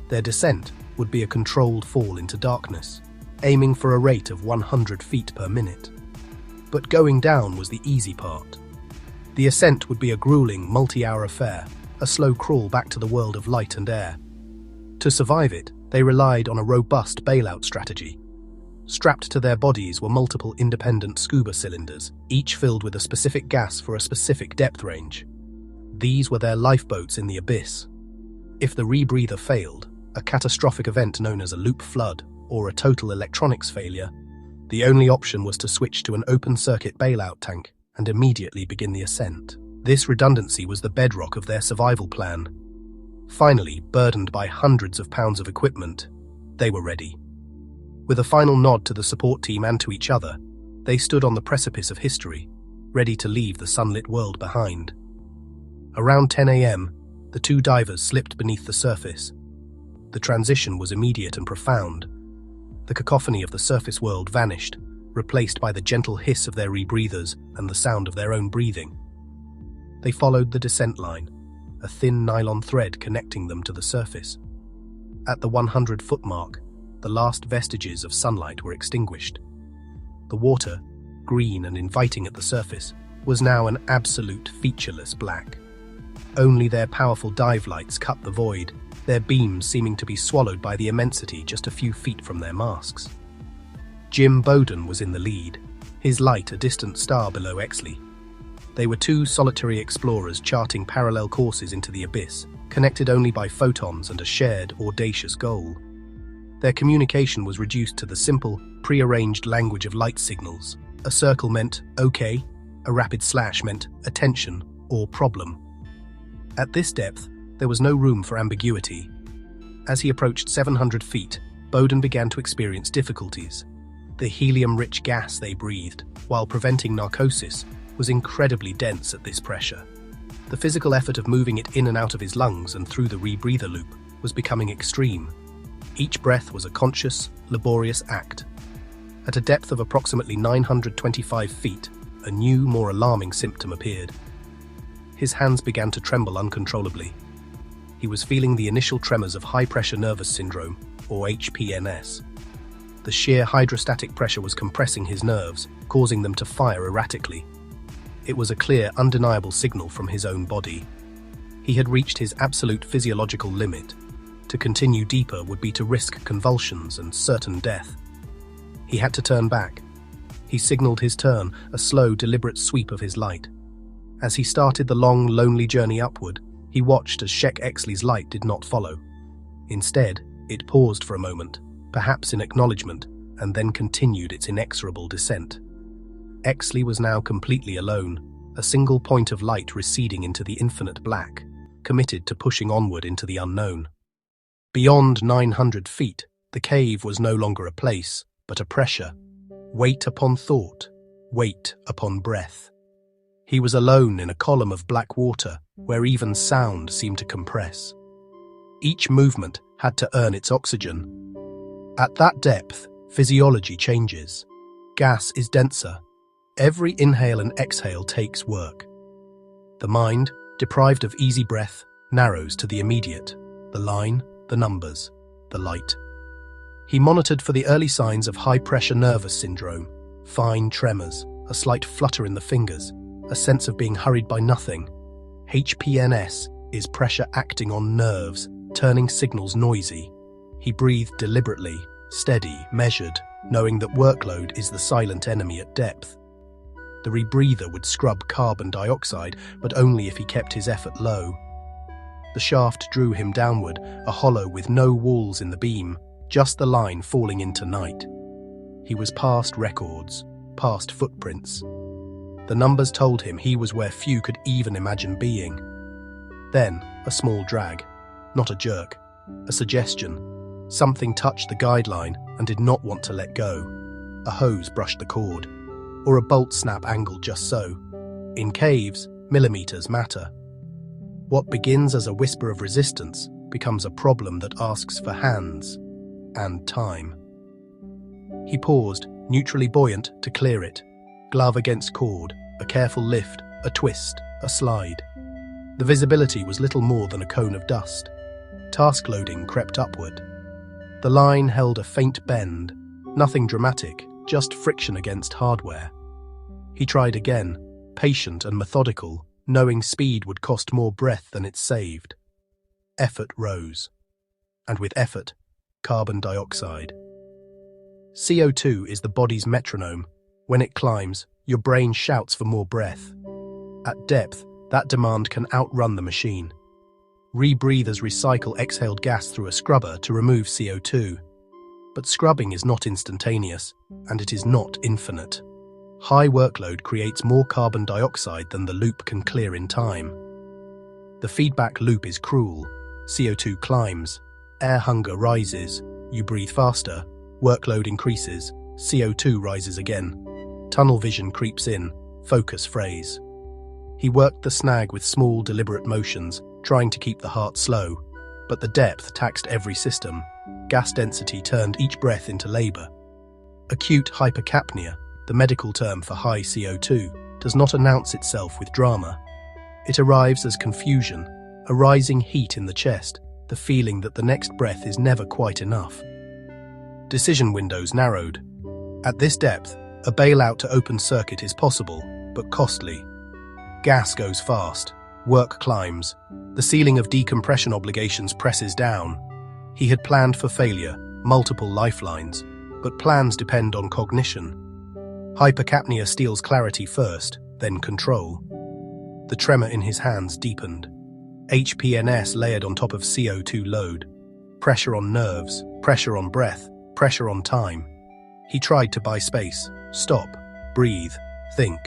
Their descent would be a controlled fall into darkness, aiming for a rate of 100 feet per minute. But going down was the easy part. The ascent would be a grueling, multi-hour affair, a slow crawl back to the world of light and air. To survive it, they relied on a robust bailout strategy. Strapped to their bodies were multiple independent scuba cylinders, each filled with a specific gas for a specific depth range. These were their lifeboats in the abyss. If the rebreather failed, a catastrophic event known as a loop flood or a total electronics failure, the only option was to switch to an open-circuit bailout tank and immediately begin the ascent. This redundancy was the bedrock of their survival plan. Finally, burdened by hundreds of pounds of equipment, they were ready. With a final nod to the support team and to each other, they stood on the precipice of history, ready to leave the sunlit world behind. Around 10 a.m., the 2 divers slipped beneath the surface. The transition was immediate and profound. The cacophony of the surface world vanished, replaced by the gentle hiss of their rebreathers and the sound of their own breathing. They followed the descent line, a thin nylon thread connecting them to the surface. At the 100-foot mark, the last vestiges of sunlight were extinguished. The water, green and inviting at the surface, was now an absolute featureless black. Only their powerful dive lights cut the void, their beams seeming to be swallowed by the immensity just a few feet from their masks. Jim Bowden was in the lead, his light a distant star below Exley. They were 2 solitary explorers charting parallel courses into the abyss, connected only by photons and a shared, audacious goal. Their communication was reduced to the simple, pre-arranged language of light signals. A circle meant OK, a rapid slash meant attention or problem. At this depth, there was no room for ambiguity. As he approached 700 feet, Bowden began to experience difficulties. The helium-rich gas they breathed, while preventing narcosis, was incredibly dense at this pressure. The physical effort of moving it in and out of his lungs and through the rebreather loop was becoming extreme. Each breath was a conscious, laborious act. At a depth of approximately 925 feet, a new, more alarming symptom appeared. His hands began to tremble uncontrollably. He was feeling the initial tremors of high-pressure nervous syndrome, or HPNS. The sheer hydrostatic pressure was compressing his nerves, causing them to fire erratically. It was a clear, undeniable signal from his own body. He had reached his absolute physiological limit. To continue deeper would be to risk convulsions and certain death. He had to turn back. He signaled his turn, a slow, deliberate sweep of his light. As he started the long, lonely journey upward, he watched as Sheikh Exley's light did not follow. Instead, it paused for a moment, perhaps in acknowledgement, and then continued its inexorable descent. Exley was now completely alone, a single point of light receding into the infinite black, committed to pushing onward into the unknown. Beyond 900 feet, the cave was no longer a place, but a pressure. Weight upon thought, weight upon breath. He was alone in a column of black water, where even sound seemed to compress. Each movement had to earn its oxygen. At that depth, physiology changes. Gas is denser. Every inhale and exhale takes work. The mind, deprived of easy breath, narrows to the immediate, the line, the numbers, the light. He monitored for the early signs of high-pressure nervous syndrome, fine tremors, a slight flutter in the fingers, a sense of being hurried by nothing. HPNS is pressure acting on nerves, turning signals noisy. He breathed deliberately, steady, measured, knowing that workload is the silent enemy at depth. The rebreather would scrub carbon dioxide, but only if he kept his effort low. The shaft drew him downward, a hollow with no walls in the beam, just the line falling into night. He was past records, past footprints. The numbers told him he was where few could even imagine being. Then, a small drag, not a jerk, a suggestion. Something touched the guideline and did not want to let go. A hose brushed the cord, or a bolt snap angled just so. In caves, millimeters matter. What begins as a whisper of resistance becomes a problem that asks for hands and time. He paused, neutrally buoyant, to clear it. Glove against cord, a careful lift, a twist, a slide. The visibility was little more than a cone of dust. Task loading crept upward. The line held a faint bend, nothing dramatic, just friction against hardware. He tried again, patient and methodical, knowing speed would cost more breath than it saved. Effort rose. And with effort, carbon dioxide. CO2 is the body's metronome. When it climbs, your brain shouts for more breath. At depth, that demand can outrun the machine. Rebreathers recycle exhaled gas through a scrubber to remove CO2. But scrubbing is not instantaneous, and it is not infinite. High workload creates more carbon dioxide than the loop can clear in time. The feedback loop is cruel. CO2 climbs, air hunger rises, you breathe faster, workload increases, CO2 rises again. Tunnel vision creeps in, focus frays. He worked the snag with small, deliberate motions, trying to keep the heart slow, but the depth taxed every system. Gas density turned each breath into labor. Acute hypercapnia, the medical term for high CO2, does not announce itself with drama. It arrives as confusion, a rising heat in the chest, the feeling that the next breath is never quite enough. Decision windows narrowed. At this depth, a bailout to open circuit is possible, but costly. Gas goes fast, work climbs, the ceiling of decompression obligations presses down. He had planned for failure, multiple lifelines, but plans depend on cognition. Hypercapnia steals clarity first, then control. The tremor in his hands deepened. HPNS layered on top of CO2 load. Pressure on nerves, pressure on breath, pressure on time. He tried to buy space, stop, breathe, think.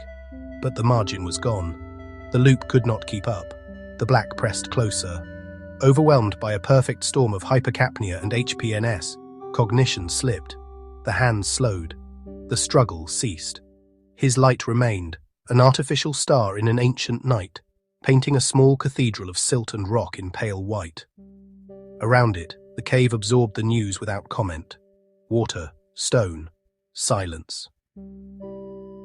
But the margin was gone. The loop could not keep up. The black pressed closer. Overwhelmed by a perfect storm of hypercapnia and HPNS, cognition slipped. The hands slowed. The struggle ceased. His light remained, an artificial star in an ancient night, painting a small cathedral of silt and rock in pale white. Around it, the cave absorbed the news without comment. Water, stone, silence.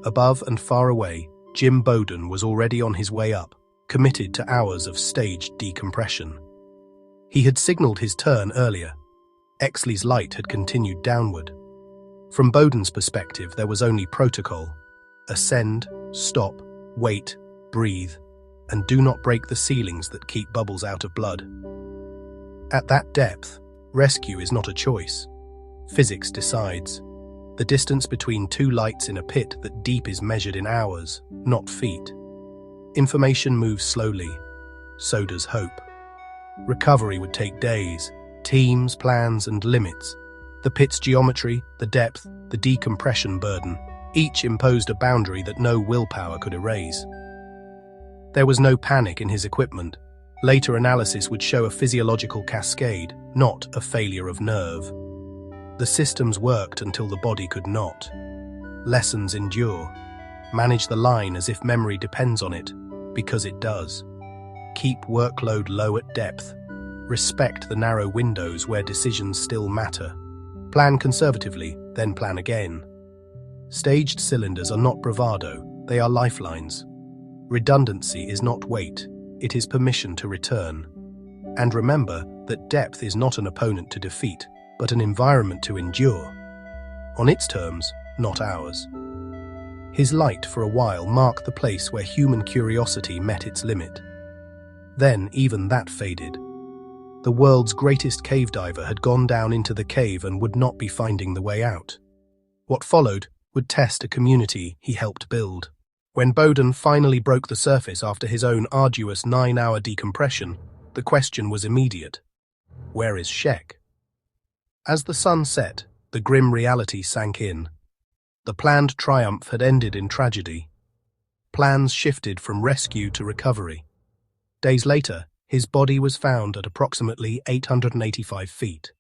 Above and far away, Jim Bowden was already on his way up, committed to hours of staged decompression. He had signaled his turn earlier. Exley's light had continued downward. From Bowden's perspective, there was only protocol. Ascend, stop, wait, breathe, and do not break the ceilings that keep bubbles out of blood. At that depth, rescue is not a choice. Physics decides. The distance between two lights in a pit that deep is measured in hours, not feet. Information moves slowly. So does hope. Recovery would take days, teams, plans, and limits. The pit's geometry, the depth, the decompression burden, each imposed a boundary that no willpower could erase. There was no panic in his equipment. Later analysis would show a physiological cascade, not a failure of nerve. The systems worked until the body could not. Lessons endure. Manage the line as if memory depends on it, because it does. Keep workload low at depth. Respect the narrow windows where decisions still matter. Plan conservatively, then plan again. Staged cylinders are not bravado, they are lifelines. Redundancy is not weight, it is permission to return. And remember that depth is not an opponent to defeat, but an environment to endure. On its terms, not ours. His light for a while marked the place where human curiosity met its limit. Then even that faded. The world's greatest cave diver had gone down into the cave and would not be finding the way out. What followed would test a community he helped build. When Bowden finally broke the surface after his own arduous 9-hour decompression, the question was immediate. Where is Shek? As the sun set, the grim reality sank in. The planned triumph had ended in tragedy. Plans shifted from rescue to recovery. Days later, his body was found at approximately 885 feet.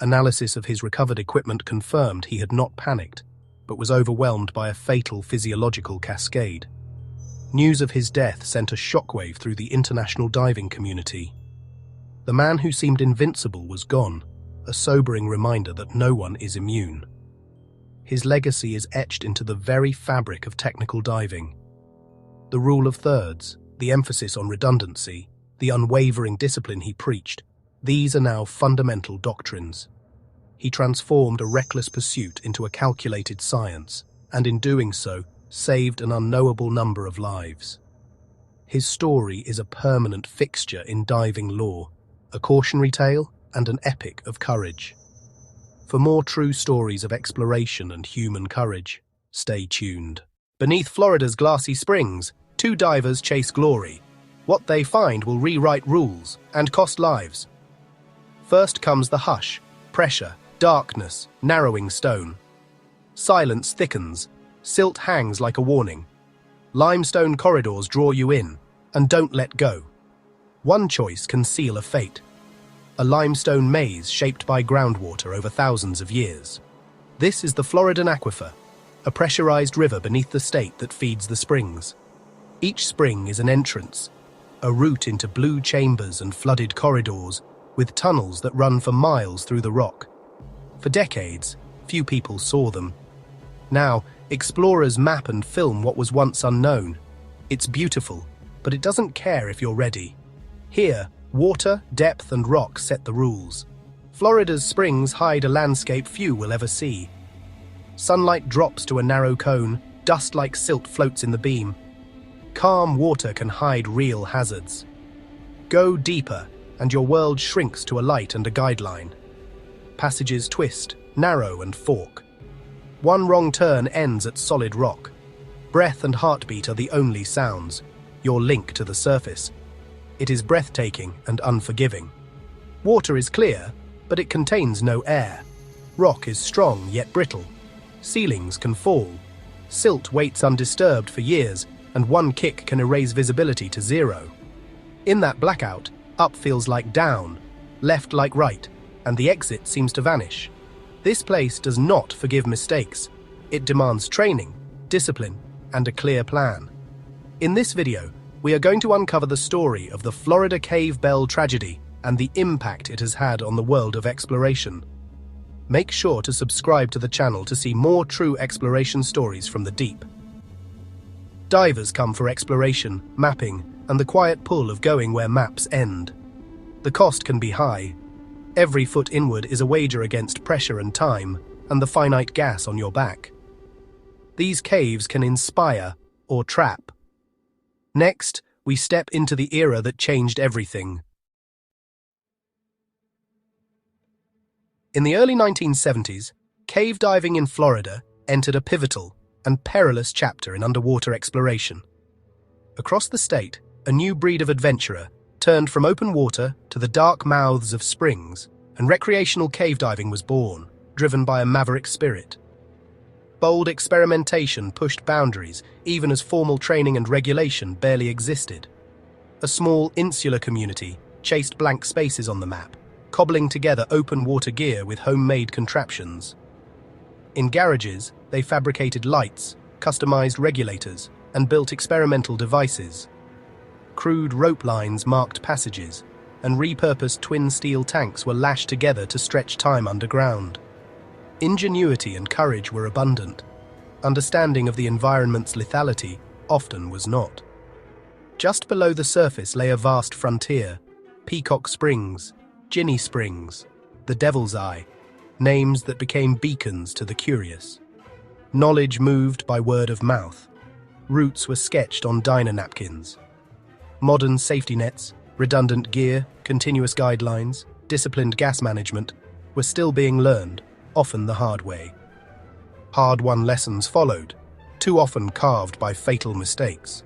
Analysis of his recovered equipment confirmed he had not panicked, but was overwhelmed by a fatal physiological cascade. News of his death sent a shockwave through the international diving community. The man who seemed invincible was gone, a sobering reminder that no one is immune. His legacy is etched into the very fabric of technical diving. The rule of thirds, the emphasis on redundancy, the unwavering discipline he preached, these are now fundamental doctrines. He transformed a reckless pursuit into a calculated science, and in doing so, saved an unknowable number of lives. His story is a permanent fixture in diving lore, a cautionary tale and an epic of courage. For more true stories of exploration and human courage, stay tuned. Beneath Florida's glassy springs, two divers chase glory. What they find will rewrite rules and cost lives. First comes the hush, pressure, darkness, narrowing stone. Silence thickens, silt hangs like a warning. Limestone corridors draw you in, and don't let go. One choice can seal a fate. A limestone maze shaped by groundwater over thousands of years. This is the Floridan Aquifer, a pressurized river beneath the state that feeds the springs. Each spring is an entrance, a route into blue chambers and flooded corridors, with tunnels that run for miles through the rock. For decades, few people saw them. Now, explorers map and film what was once unknown. It's beautiful, but it doesn't care if you're ready. Here, water, depth, and rock set the rules. Florida's springs hide a landscape few will ever see. Sunlight drops to a narrow cone, dust like silt floats in the beam. Calm water can hide real hazards. Go deeper, and your world shrinks to a light and a guideline. Passages twist, narrow, and fork. One wrong turn ends at solid rock. Breath and heartbeat are the only sounds, your link to the surface. It is breathtaking and unforgiving. Water is clear, but it contains no air. Rock is strong yet brittle. Ceilings can fall. Silt waits undisturbed for years, and one kick can erase visibility to zero. In that blackout, up feels like down, left like right, and the exit seems to vanish. This place does not forgive mistakes. It demands training, discipline, and a clear plan. In this video, we are going to uncover the story of the Florida Cave Bell tragedy and the impact it has had on the world of exploration. Make sure to subscribe to the channel to see more true exploration stories from the deep. Divers come for exploration, mapping, and the quiet pull of going where maps end. The cost can be high. Every foot inward is a wager against pressure and time, and the finite gas on your back. These caves can inspire or trap. Next, we step into the era that changed everything. In the early 1970s, cave diving in Florida entered a pivotal and perilous chapter in underwater exploration. Across the state, a new breed of adventurer turned from open water to the dark mouths of springs, and recreational cave diving was born, driven by a maverick spirit. Bold experimentation pushed boundaries, even as formal training and regulation barely existed. A small, insular community chased blank spaces on the map, cobbling together open water gear with homemade contraptions. In garages, they fabricated lights, customized regulators, and built experimental devices. Crude rope lines marked passages, and repurposed twin steel tanks were lashed together to stretch time underground. Ingenuity and courage were abundant. Understanding of the environment's lethality often was not. Just below the surface lay a vast frontier: Peacock Springs, Ginny Springs, the Devil's Eye, names that became beacons to the curious. Knowledge moved by word of mouth. Routes were sketched on diner napkins. Modern safety nets, Redundant gear, continuous guidelines, disciplined gas management were still being learned, often the hard way. Hard-won lessons followed, too often carved by fatal mistakes.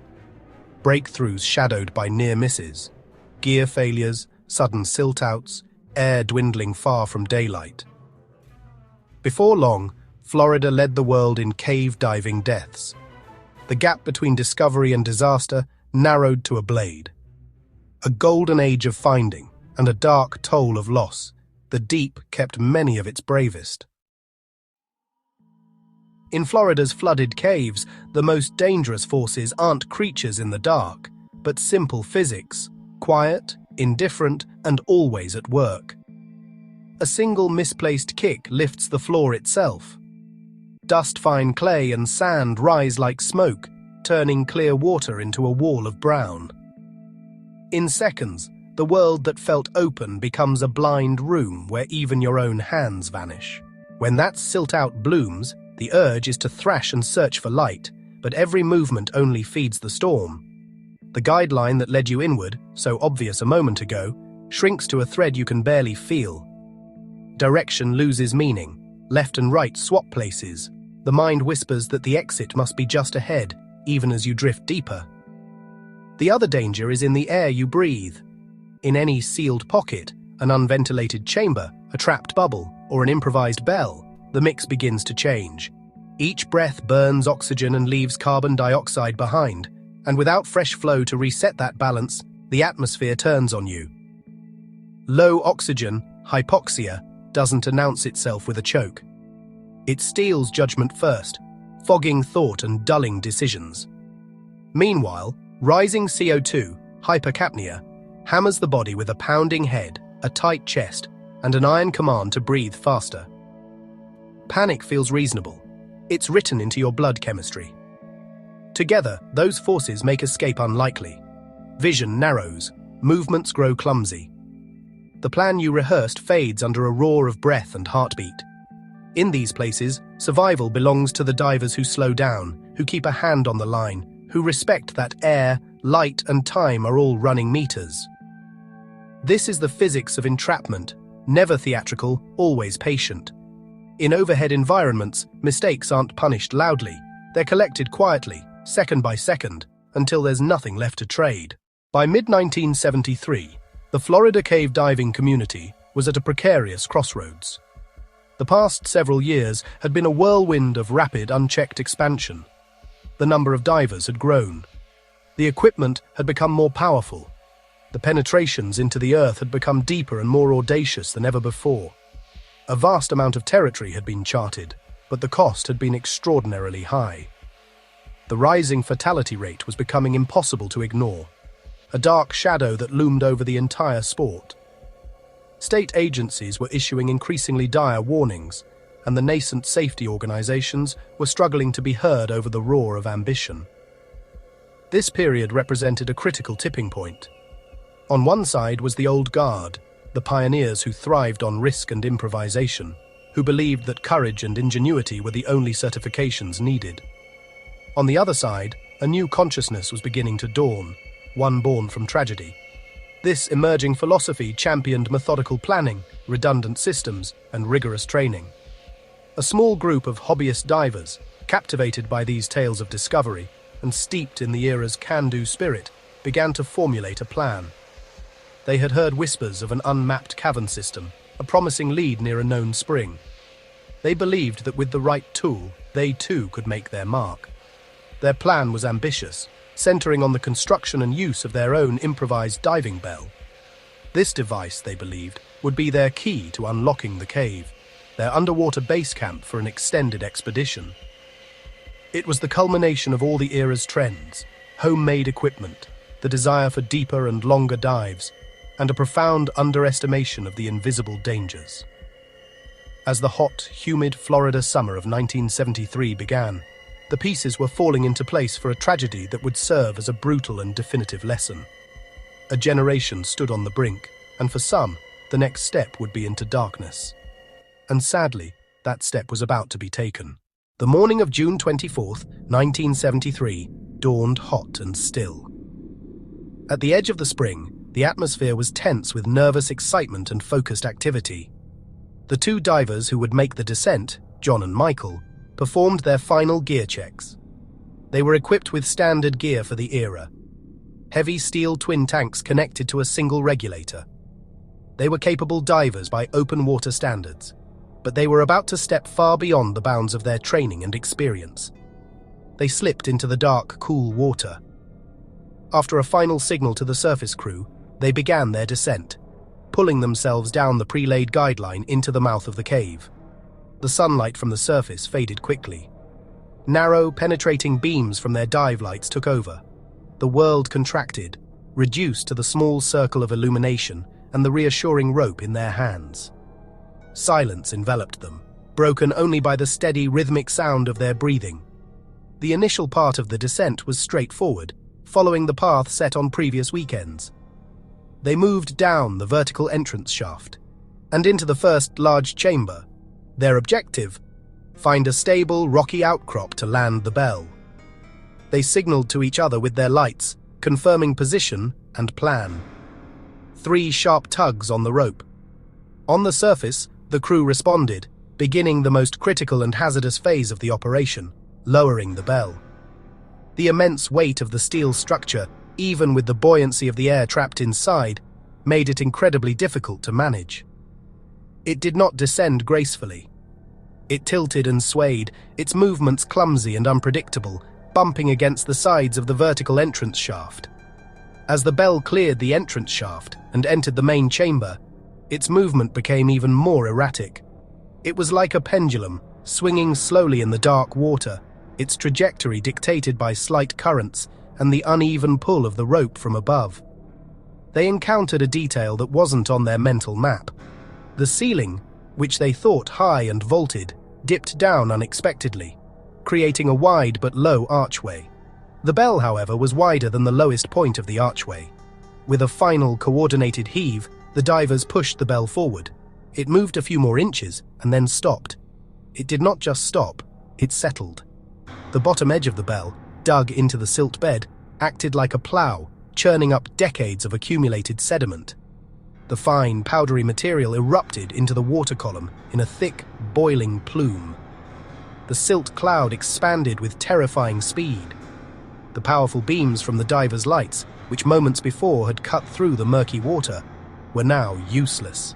Breakthroughs shadowed by near misses, gear failures, sudden silt-outs, air dwindling far from daylight. Before long, Florida led the world in cave diving deaths. The gap between discovery and disaster narrowed to a blade. A golden age of finding and a dark toll of loss, the deep kept many of its bravest. In Florida's flooded caves, the most dangerous forces aren't creatures in the dark, but simple physics, quiet, indifferent, and always at work. A single misplaced kick lifts the floor itself. Dust-fine clay and sand rise like smoke, turning clear water into a wall of brown. In seconds, the world that felt open becomes a blind room where even your own hands vanish. When that silt-out blooms, the urge is to thrash and search for light, but every movement only feeds the storm. The guideline that led you inward, so obvious a moment ago, shrinks to a thread you can barely feel. Direction loses meaning, left and right swap places. The mind whispers that the exit must be just ahead, even as you drift deeper. The other danger is in the air you breathe. In any sealed pocket, an unventilated chamber, a trapped bubble, or an improvised bell, the mix begins to change. Each breath burns oxygen and leaves carbon dioxide behind, and without fresh flow to reset that balance, the atmosphere turns on you. Low oxygen, hypoxia, doesn't announce itself with a choke. It steals judgment first, fogging thought and dulling decisions. Meanwhile, rising CO2, hypercapnia, hammers the body with a pounding head, a tight chest, and an iron command to breathe faster. Panic feels reasonable. It's written into your blood chemistry. Together, those forces make escape unlikely. Vision narrows, movements grow clumsy. The plan you rehearsed fades under a roar of breath and heartbeat. In these places, survival belongs to the divers who slow down, who keep a hand on the line, who respect that air, light, and time are all running meters. This is the physics of entrapment, never theatrical, always patient. In overhead environments, mistakes aren't punished loudly. They're collected quietly, second by second, until there's nothing left to trade. By mid-1973, the Florida cave diving community was at a precarious crossroads. The past several years had been a whirlwind of rapid, unchecked expansion. The number of divers had grown. The equipment had become more powerful. The penetrations into the earth had become deeper and more audacious than ever before. A vast amount of territory had been charted, but the cost had been extraordinarily high. The rising fatality rate was becoming impossible to ignore, a dark shadow that loomed over the entire sport. State agencies were issuing increasingly dire warnings, and the nascent safety organizations were struggling to be heard over the roar of ambition. This period represented a critical tipping point. On one side was the old guard, the pioneers who thrived on risk and improvisation, who believed that courage and ingenuity were the only certifications needed. On the other side, a new consciousness was beginning to dawn, one born from tragedy. This emerging philosophy championed methodical planning, redundant systems, and rigorous training. A small group of hobbyist divers, captivated by these tales of discovery and steeped in the era's can-do spirit, began to formulate a plan. They had heard whispers of an unmapped cavern system, a promising lead near a known spring. They believed that with the right tool, they too could make their mark. Their plan was ambitious, centering on the construction and use of their own improvised diving bell. This device, they believed, would be their key to unlocking the cave, their underwater base camp for an extended expedition. It was the culmination of all the era's trends, homemade equipment, the desire for deeper and longer dives, and a profound underestimation of the invisible dangers. As the hot, humid Florida summer of 1973 began, the pieces were falling into place for a tragedy that would serve as a brutal and definitive lesson. A generation stood on the brink, and for some, the next step would be into darkness. And sadly, that step was about to be taken. The morning of June 24th, 1973, dawned hot and still. At the edge of the spring, The atmosphere was tense with nervous excitement and focused activity. The two divers who would make the descent, John and Michael, performed their final gear checks. They were equipped with standard gear for the era. Heavy steel twin tanks connected to a single regulator. They were capable divers by open water standards, but they were about to step far beyond the bounds of their training and experience. They slipped into the dark, cool water. After a final signal to the surface crew, they began their descent, pulling themselves down the pre-laid guideline into the mouth of the cave. The sunlight from the surface faded quickly. Narrow, penetrating beams from their dive lights took over. The world contracted, reduced to the small circle of illumination and the reassuring rope in their hands. Silence enveloped them, broken only by the steady, rhythmic sound of their breathing. The initial part of the descent was straightforward, following the path set on previous weekends. They moved down the vertical entrance shaft and into the first large chamber. Their objective: find a stable, rocky outcrop to land the bell. They signaled to each other with their lights, confirming position and plan. 3 sharp tugs on the rope. On the surface, the crew responded, beginning the most critical and hazardous phase of the operation, lowering the bell. The immense weight of the steel structure, even with the buoyancy of the air trapped inside, made it incredibly difficult to manage. It did not descend gracefully. It tilted and swayed, its movements clumsy and unpredictable, bumping against the sides of the vertical entrance shaft. As the bell cleared the entrance shaft and entered the main chamber, its movement became even more erratic. It was like a pendulum, swinging slowly in the dark water, its trajectory dictated by slight currents and the uneven pull of the rope from above. They encountered a detail that wasn't on their mental map. The ceiling, which they thought high and vaulted, dipped down unexpectedly, creating a wide but low archway. The bell, however, was wider than the lowest point of the archway. With a final coordinated heave, the divers pushed the bell forward. It moved a few more inches and then stopped. It did not just stop, it settled. The bottom edge of the bell, dug into the silt bed, acted like a plough, churning up decades of accumulated sediment. The fine, powdery material erupted into the water column in a thick, boiling plume. The silt cloud expanded with terrifying speed. The powerful beams from the divers' lights, which moments before had cut through the murky water, were now useless.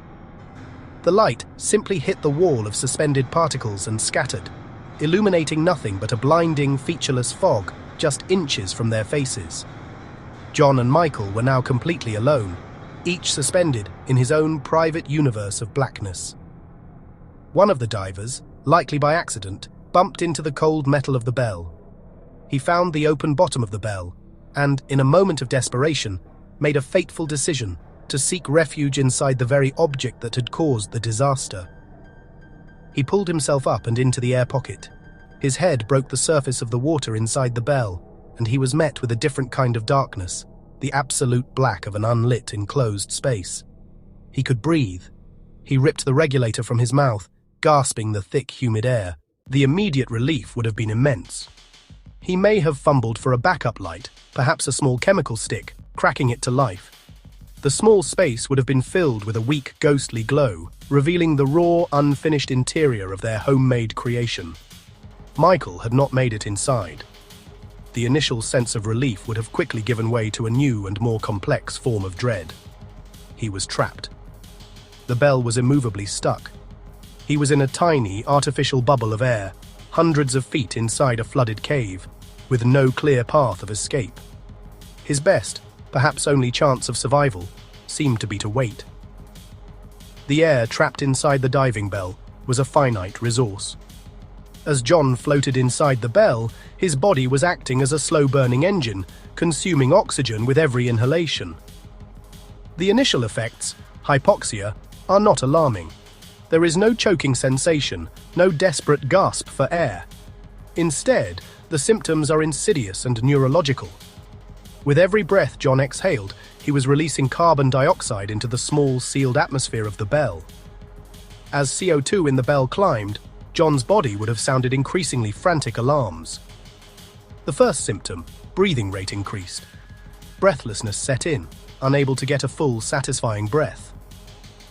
The light simply hit the wall of suspended particles and scattered, illuminating nothing but a blinding, featureless fog just inches from their faces. John and Michael were now completely alone, each suspended in his own private universe of blackness. One of the divers, likely by accident, bumped into the cold metal of the bell. He found the open bottom of the bell and, in a moment of desperation, made a fateful decision to seek refuge inside the very object that had caused the disaster. He pulled himself up and into the air pocket. His head broke the surface of the water inside the bell, and he was met with a different kind of darkness, the absolute black of an unlit, enclosed space. He could breathe. He ripped the regulator from his mouth, gasping the thick, humid air. The immediate relief would have been immense. He may have fumbled for a backup light, perhaps a small chemical stick, cracking it to life. The small space would have been filled with a weak, ghostly glow, revealing the raw, unfinished interior of their homemade creation. Michael had not made it inside. The initial sense of relief would have quickly given way to a new and more complex form of dread. He was trapped. The bell was immovably stuck. He was in a tiny, artificial bubble of air, hundreds of feet inside a flooded cave, with no clear path of escape. His best, perhaps only chance of survival, seemed to be to wait. The air trapped inside the diving bell was a finite resource. As John floated inside the bell, his body was acting as a slow-burning engine, consuming oxygen with every inhalation. The initial effects, hypoxia, are not alarming. There is no choking sensation, no desperate gasp for air. Instead, the symptoms are insidious and neurological. With every breath John exhaled, he was releasing carbon dioxide into the small, sealed atmosphere of the bell. As CO2 in the bell climbed, John's body would have sounded increasingly frantic alarms. The first symptom, breathing rate increased. Breathlessness set in, unable to get a full, satisfying breath.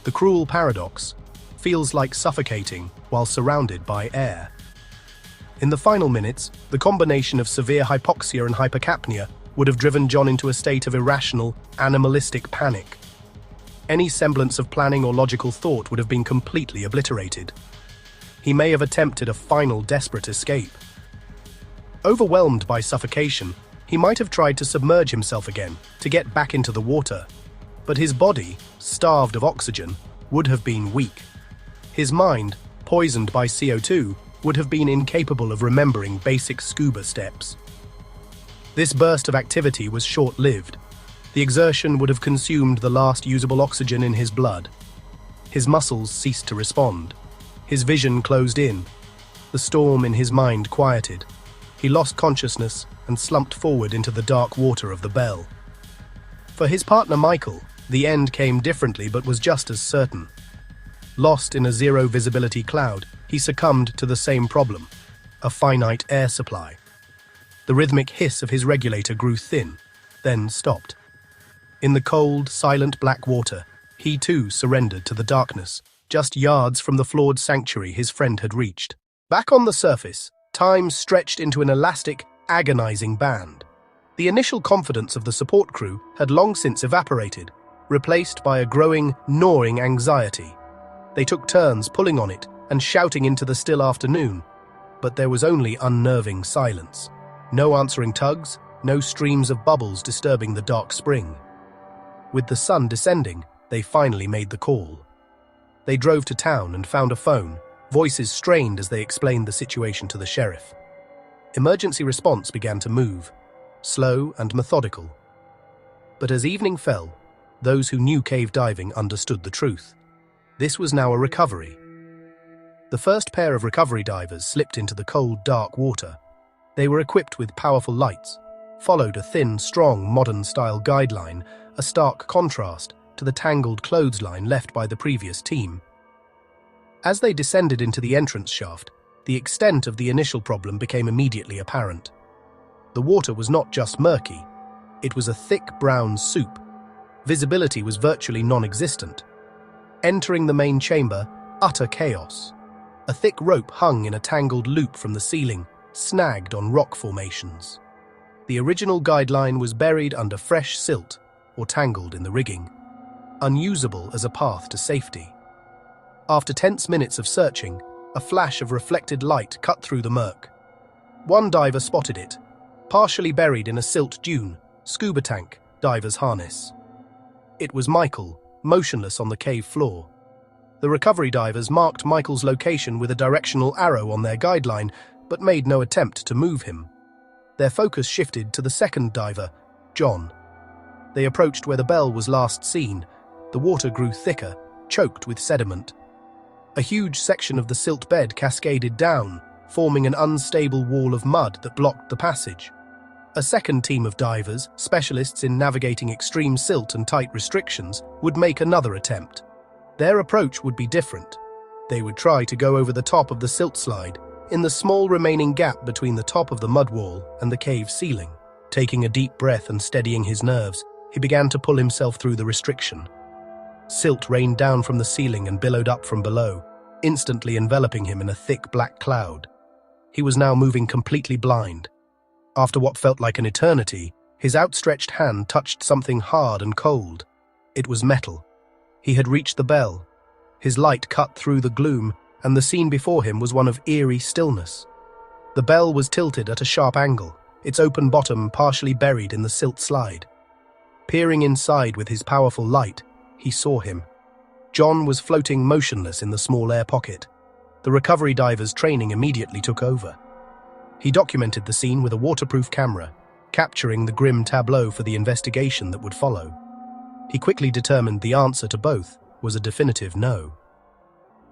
The cruel paradox: feels like suffocating while surrounded by air. In the final minutes, the combination of severe hypoxia and hypercapnia would have driven John into a state of irrational, animalistic panic. Any semblance of planning or logical thought would have been completely obliterated. He may have attempted a final desperate escape. Overwhelmed by suffocation, he might have tried to submerge himself again to get back into the water, but his body, starved of oxygen, would have been weak. His mind, poisoned by CO2, would have been incapable of remembering basic scuba steps. This burst of activity was short-lived. The exertion would have consumed the last usable oxygen in his blood. His muscles ceased to respond. His vision closed in. The storm in his mind quieted. He lost consciousness and slumped forward into the dark water of the Belle. For his partner Michael, the end came differently but was just as certain. Lost in a zero-visibility cloud, he succumbed to the same problem: a finite air supply. The rhythmic hiss of his regulator grew thin, then stopped. In the cold, silent black water, he too surrendered to the darkness, just yards from the flawed sanctuary his friend had reached. Back on the surface, time stretched into an elastic, agonizing band. The initial confidence of the support crew had long since evaporated, replaced by a growing, gnawing anxiety. They took turns pulling on it and shouting into the still afternoon, but there was only unnerving silence. No answering tugs, no streams of bubbles disturbing the dark spring. With the sun descending, they finally made the call. They drove to town and found a phone, voices strained as they explained the situation to the sheriff. Emergency response began to move, slow and methodical. But as evening fell, those who knew cave diving understood the truth. This was now a recovery. The first pair of recovery divers slipped into the cold, dark water. They were equipped with powerful lights, followed a thin, strong, modern-style guideline, a stark contrast to the tangled clothesline left by the previous team. As they descended into the entrance shaft, the extent of the initial problem became immediately apparent. The water was not just murky, it was a thick brown soup. Visibility was virtually non-existent. Entering the main chamber, utter chaos. A thick rope hung in a tangled loop from the ceiling, snagged on rock formations. The original guideline was buried under fresh silt or tangled in the rigging, unusable as a path to safety. After tense minutes of searching, a flash of reflected light cut through the murk. One diver spotted it, partially buried in a silt dune, scuba tank, diver's harness. It was Michael, motionless on the cave floor. The recovery divers marked Michael's location with a directional arrow on their guideline, but made no attempt to move him. Their focus shifted to the second diver, John. They approached where the Belle was last seen. The water grew thicker, choked with sediment. A huge section of the silt bed cascaded down, forming an unstable wall of mud that blocked the passage. A second team of divers, specialists in navigating extreme silt and tight restrictions, would make another attempt. Their approach would be different. They would try to go over the top of the silt slide, in the small remaining gap between the top of the mud wall and the cave ceiling. Taking a deep breath and steadying his nerves, he began to pull himself through the restriction. Silt rained down from the ceiling and billowed up from below, instantly enveloping him in a thick black cloud. He was now moving completely blind. After what felt like an eternity, his outstretched hand touched something hard and cold. It was metal. He had reached the Belle. His light cut through the gloom, and the scene before him was one of eerie stillness. The Belle was tilted at a sharp angle, its open bottom partially buried in the silt slide. Peering inside with his powerful light, he saw him. John was floating motionless in the small air pocket. The recovery divers' training immediately took over. He documented the scene with a waterproof camera, capturing the grim tableau for the investigation that would follow. He quickly determined the answer to both was a definitive no.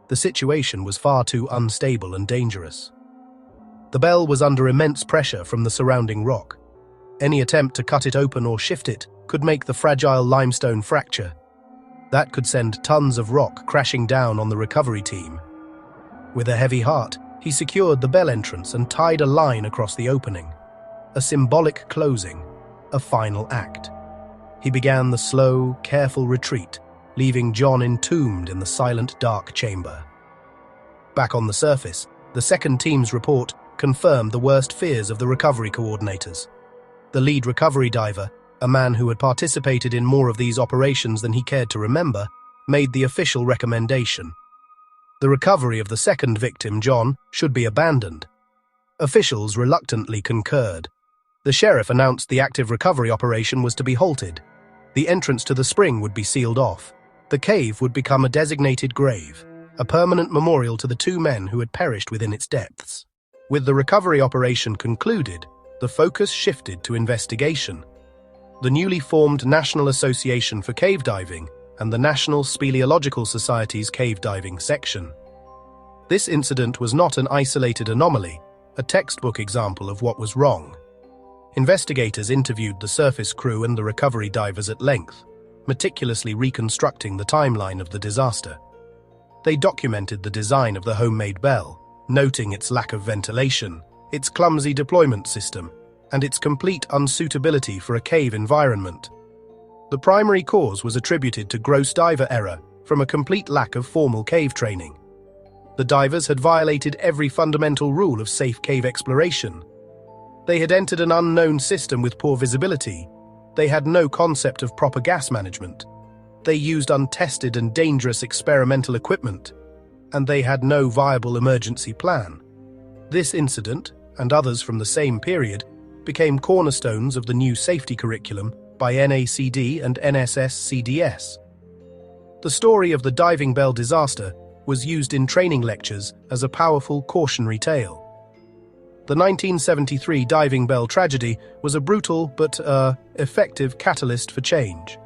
The situation was far too unstable and dangerous. The Belle was under immense pressure from the surrounding rock. Any attempt to cut it open or shift it could make the fragile limestone fracture. That could send tons of rock crashing down on the recovery team. With a heavy heart, he secured the Belle entrance and tied a line across the opening. A symbolic closing, a final act. He began the slow, careful retreat, leaving John entombed in the silent, dark chamber. Back on the surface, the second team's report confirmed the worst fears of the recovery coordinators. The lead recovery diver, a man who had participated in more of these operations than he cared to remember, made the official recommendation. The recovery of the second victim, John, should be abandoned. Officials reluctantly concurred. The sheriff announced the active recovery operation was to be halted. The entrance to the spring would be sealed off. The cave would become a designated grave, a permanent memorial to the two men who had perished within its depths. With the recovery operation concluded, the focus shifted to investigation. The newly formed National Association for Cave Diving and the National Speleological Society's cave diving section. This incident was not an isolated anomaly, a textbook example of what was wrong. Investigators interviewed the surface crew and the recovery divers at length, meticulously reconstructing the timeline of the disaster. They documented the design of the homemade bell, noting its lack of ventilation, its clumsy deployment system, and its complete unsuitability for a cave environment. The primary cause was attributed to gross diver error from a complete lack of formal cave training. The divers had violated every fundamental rule of safe cave exploration. They had entered an unknown system with poor visibility. They had no concept of proper gas management. They used untested and dangerous experimental equipment, and they had no viable emergency plan. This incident, and others from the same period, became cornerstones of the new safety curriculum by NACD and NSS-CDS. The story of the diving bell disaster was used in training lectures as a powerful cautionary tale. The 1973 diving bell tragedy was a brutal but effective catalyst for change.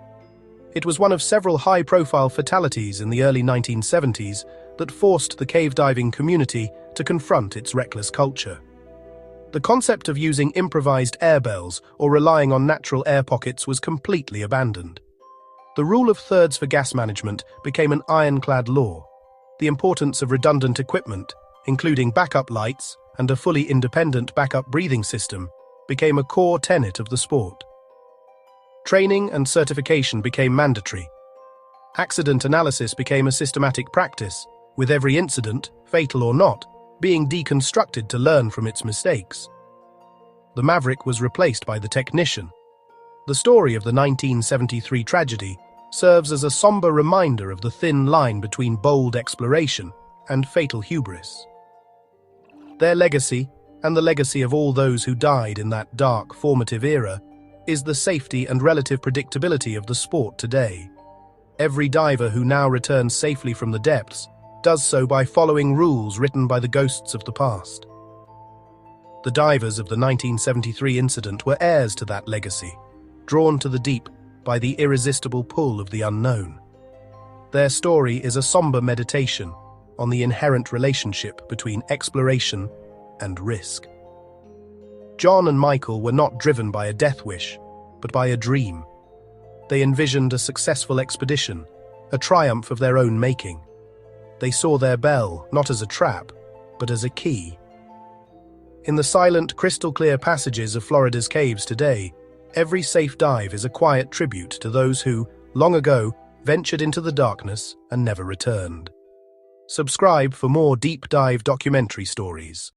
It was one of several high-profile fatalities in the early 1970s that forced the cave diving community to confront its reckless culture. The concept of using improvised air bells or relying on natural air pockets was completely abandoned. The rule of thirds for gas management became an ironclad law. The importance of redundant equipment, including backup lights and a fully independent backup breathing system, became a core tenet of the sport. Training and certification became mandatory. Accident analysis became a systematic practice, with every incident, fatal or not, being deconstructed to learn from its mistakes. The maverick was replaced by the technician. The story of the 1973 tragedy serves as a somber reminder of the thin line between bold exploration and fatal hubris. Their legacy, and the legacy of all those who died in that dark, formative era, is the safety and relative predictability of the sport today. Every diver who now returns safely from the depths does so by following rules written by the ghosts of the past. The divers of the 1973 incident were heirs to that legacy, drawn to the deep by the irresistible pull of the unknown. Their story is a somber meditation on the inherent relationship between exploration and risk. John and Michael were not driven by a death wish, but by a dream. They envisioned a successful expedition, a triumph of their own making. They saw their bell not as a trap, but as a key. In the silent, crystal-clear passages of Florida's caves today, every safe dive is a quiet tribute to those who, long ago, ventured into the darkness and never returned. Subscribe for more deep dive documentary stories.